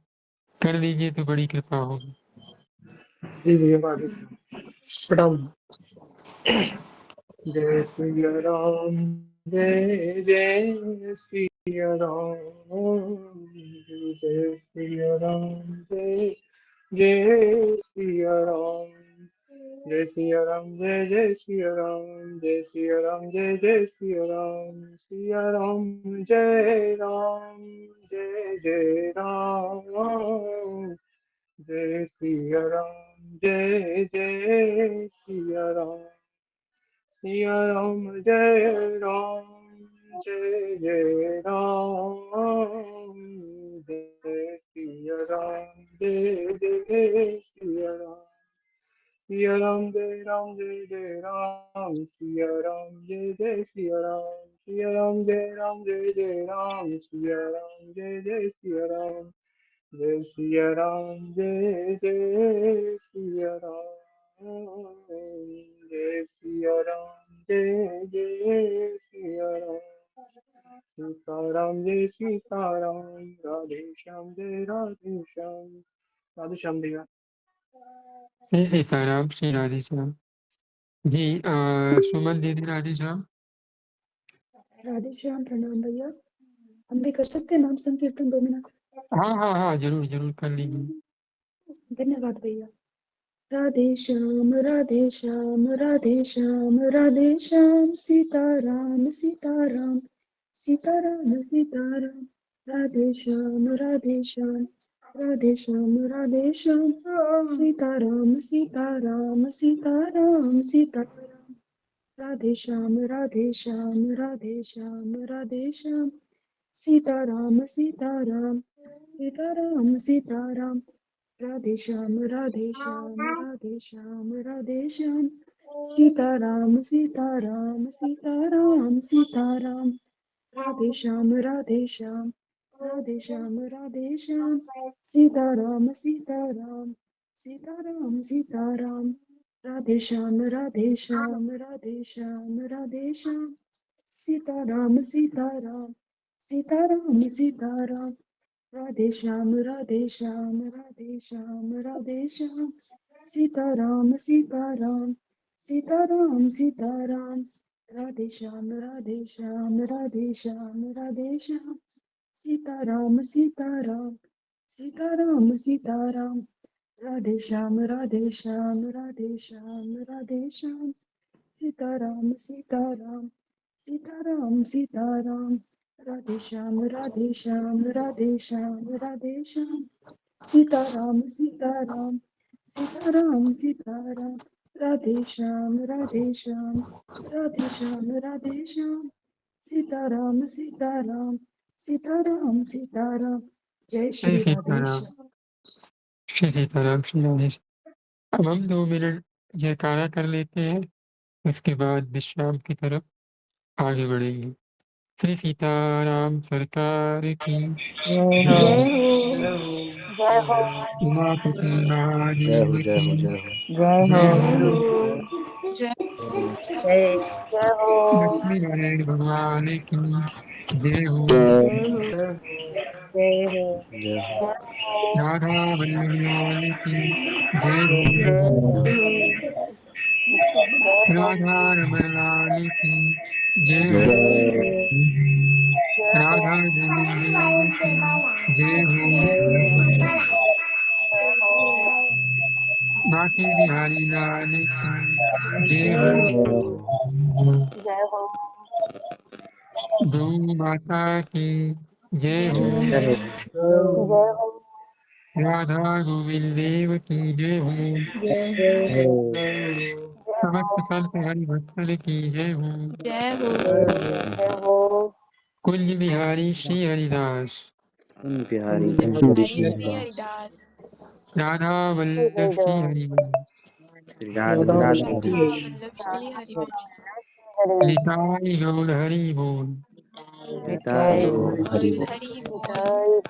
कर दीजिए तो बड़ी कृपा होगी। जी भैया प्रणाम। जय सिया राम, जय जय सिया राम, जय सिया राम, जय जय सिया राम, जय सिया राम, जय जय सिया राम, जय सिया राम, जय जय सिया राम, सिया राम, जय राम, जय जय राम, जय सिया राम, जय जय सिया राम, सिया राम, जय राम, जय जय राम, जय सिया राम, जय जय सिया राम, सिया राम जय जय राम सिया राम जय सिया राम सिया राम जय राम सिया राम जय सिया राम जय सिया राम जय सिया राम जय सिया राम जय सिया राम सीताराम जय सीताराम राधे श्याम जय राधे श्याम भैया श्री सीताराम श्री राधे श्याम। जी सुमन दीदी राधे श्याम। राधे श्याम प्रणाम भैया। हम भी कर सकते हैं नाम संकीर्तन 2 मिनट? हाँ हाँ हाँ, जरूर जरूर कर लीजिए। धन्यवाद भैया। राधे श्याम राधे श्याम राधे श्याम राधे श्याम सीताराम सीताराम सीताराम सीताराम राधे श्याम राधे श्याम राधे श्याम राधे श्याम सीताराम सीताराम सीताराम सीताराम राधे श्याम राधे श्याम राधे श्याम राधे श्याम सीताराम सीताराम सीताराम सीताराम राधे श्याम राधे श्याम राधे श्याम राधे श्याम सीताराम सीताराम सीताराम सीताराम राधे श्याम राधे श्याम राधे श्याम राधे श्याम सीताराम सीताराम सीताराम सीताराम राधे श्याम राधे श्याम राधे श्याम राधे श्याम सीताराम सीताराम सीताराम सीताराम राधे श्याम राधे श्याम राधे श्याम राधे श्याम सीताराम सीताराम सीताराम सीताराम राधे श्याम राधे श्याम राधे श्याम राधे श्याम सीताराम सीताराम सीताराम सीताराम राधे श्याम राधे श्याम राधे श्याम राधे श्याम सीताराम सीताराम सीताराम सीताराम राधे श्याम राधे श्याम राधे श्याम राधे श्याम सीताराम सीताराम सीताराम सीताराम राधे श्याम राधे श्याम राधे श्याम राधे श्याम सीताराम सीताराम सीताराम सीताराम जय श्री राधे सीताराम श्याम। श्री सीताराम श्री राधे श्याम। अब हम 2 मिनट जयकारा कर लेते हैं, उसके बाद विश्राम की तरफ आगे बढ़ेंगे। श्री सीताराम सरकार की जय जय। हो जय हो उमापति जय महादेव हो जय हो की जय हो जय जय हो हो। जय जय जय हो लक्ष्मी नारायण भगवान की जय हो। जय हो जय हो राधा वल्लभ लाल की जय हो। राधा रमण लाल की जय जय हो। जय हो राधा गोविंद देव की जय हो। जय हो बांके बिहारी लाल की जय हो। जय हो गौ माता की जय हो। जय हो जय हो राधा गोविंद देव की जय हो। जय समस्त संत हरि भक्तन की जय हो। जय हो कुंज बिहारी श्री हरिदास। उन बिहारी बिहारी श्री श्री हरिदास हरिदास राधा वल्लभ श्री हरिदास। श्री राधा वल्लभ श्री राधा हरिदास वल्लभ श्री हरिवंश निताई गौर हरि बोल। निताय गौर हरि बोल। हरि बोल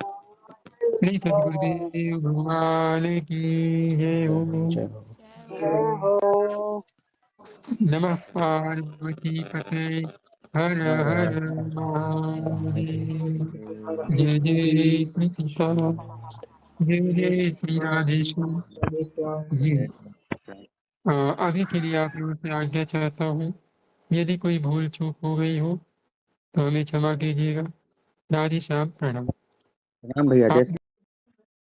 श्री सद्गुरुदेव भगवान की जय जय हो। हो जय हो जय हो नमः पार्वती पते हर हर महादेव। जय जय श्री सीताराम जय जय श्री राधेश्याम जी। जय हो। अभी के लिए आप लोगों से आज्ञा चाहता हूँ, यदि कोई भूल चूक हो गई हो तो हमें क्षमा कीजिएगा। राधे श्याम प्रणाम। राम भैया जय आप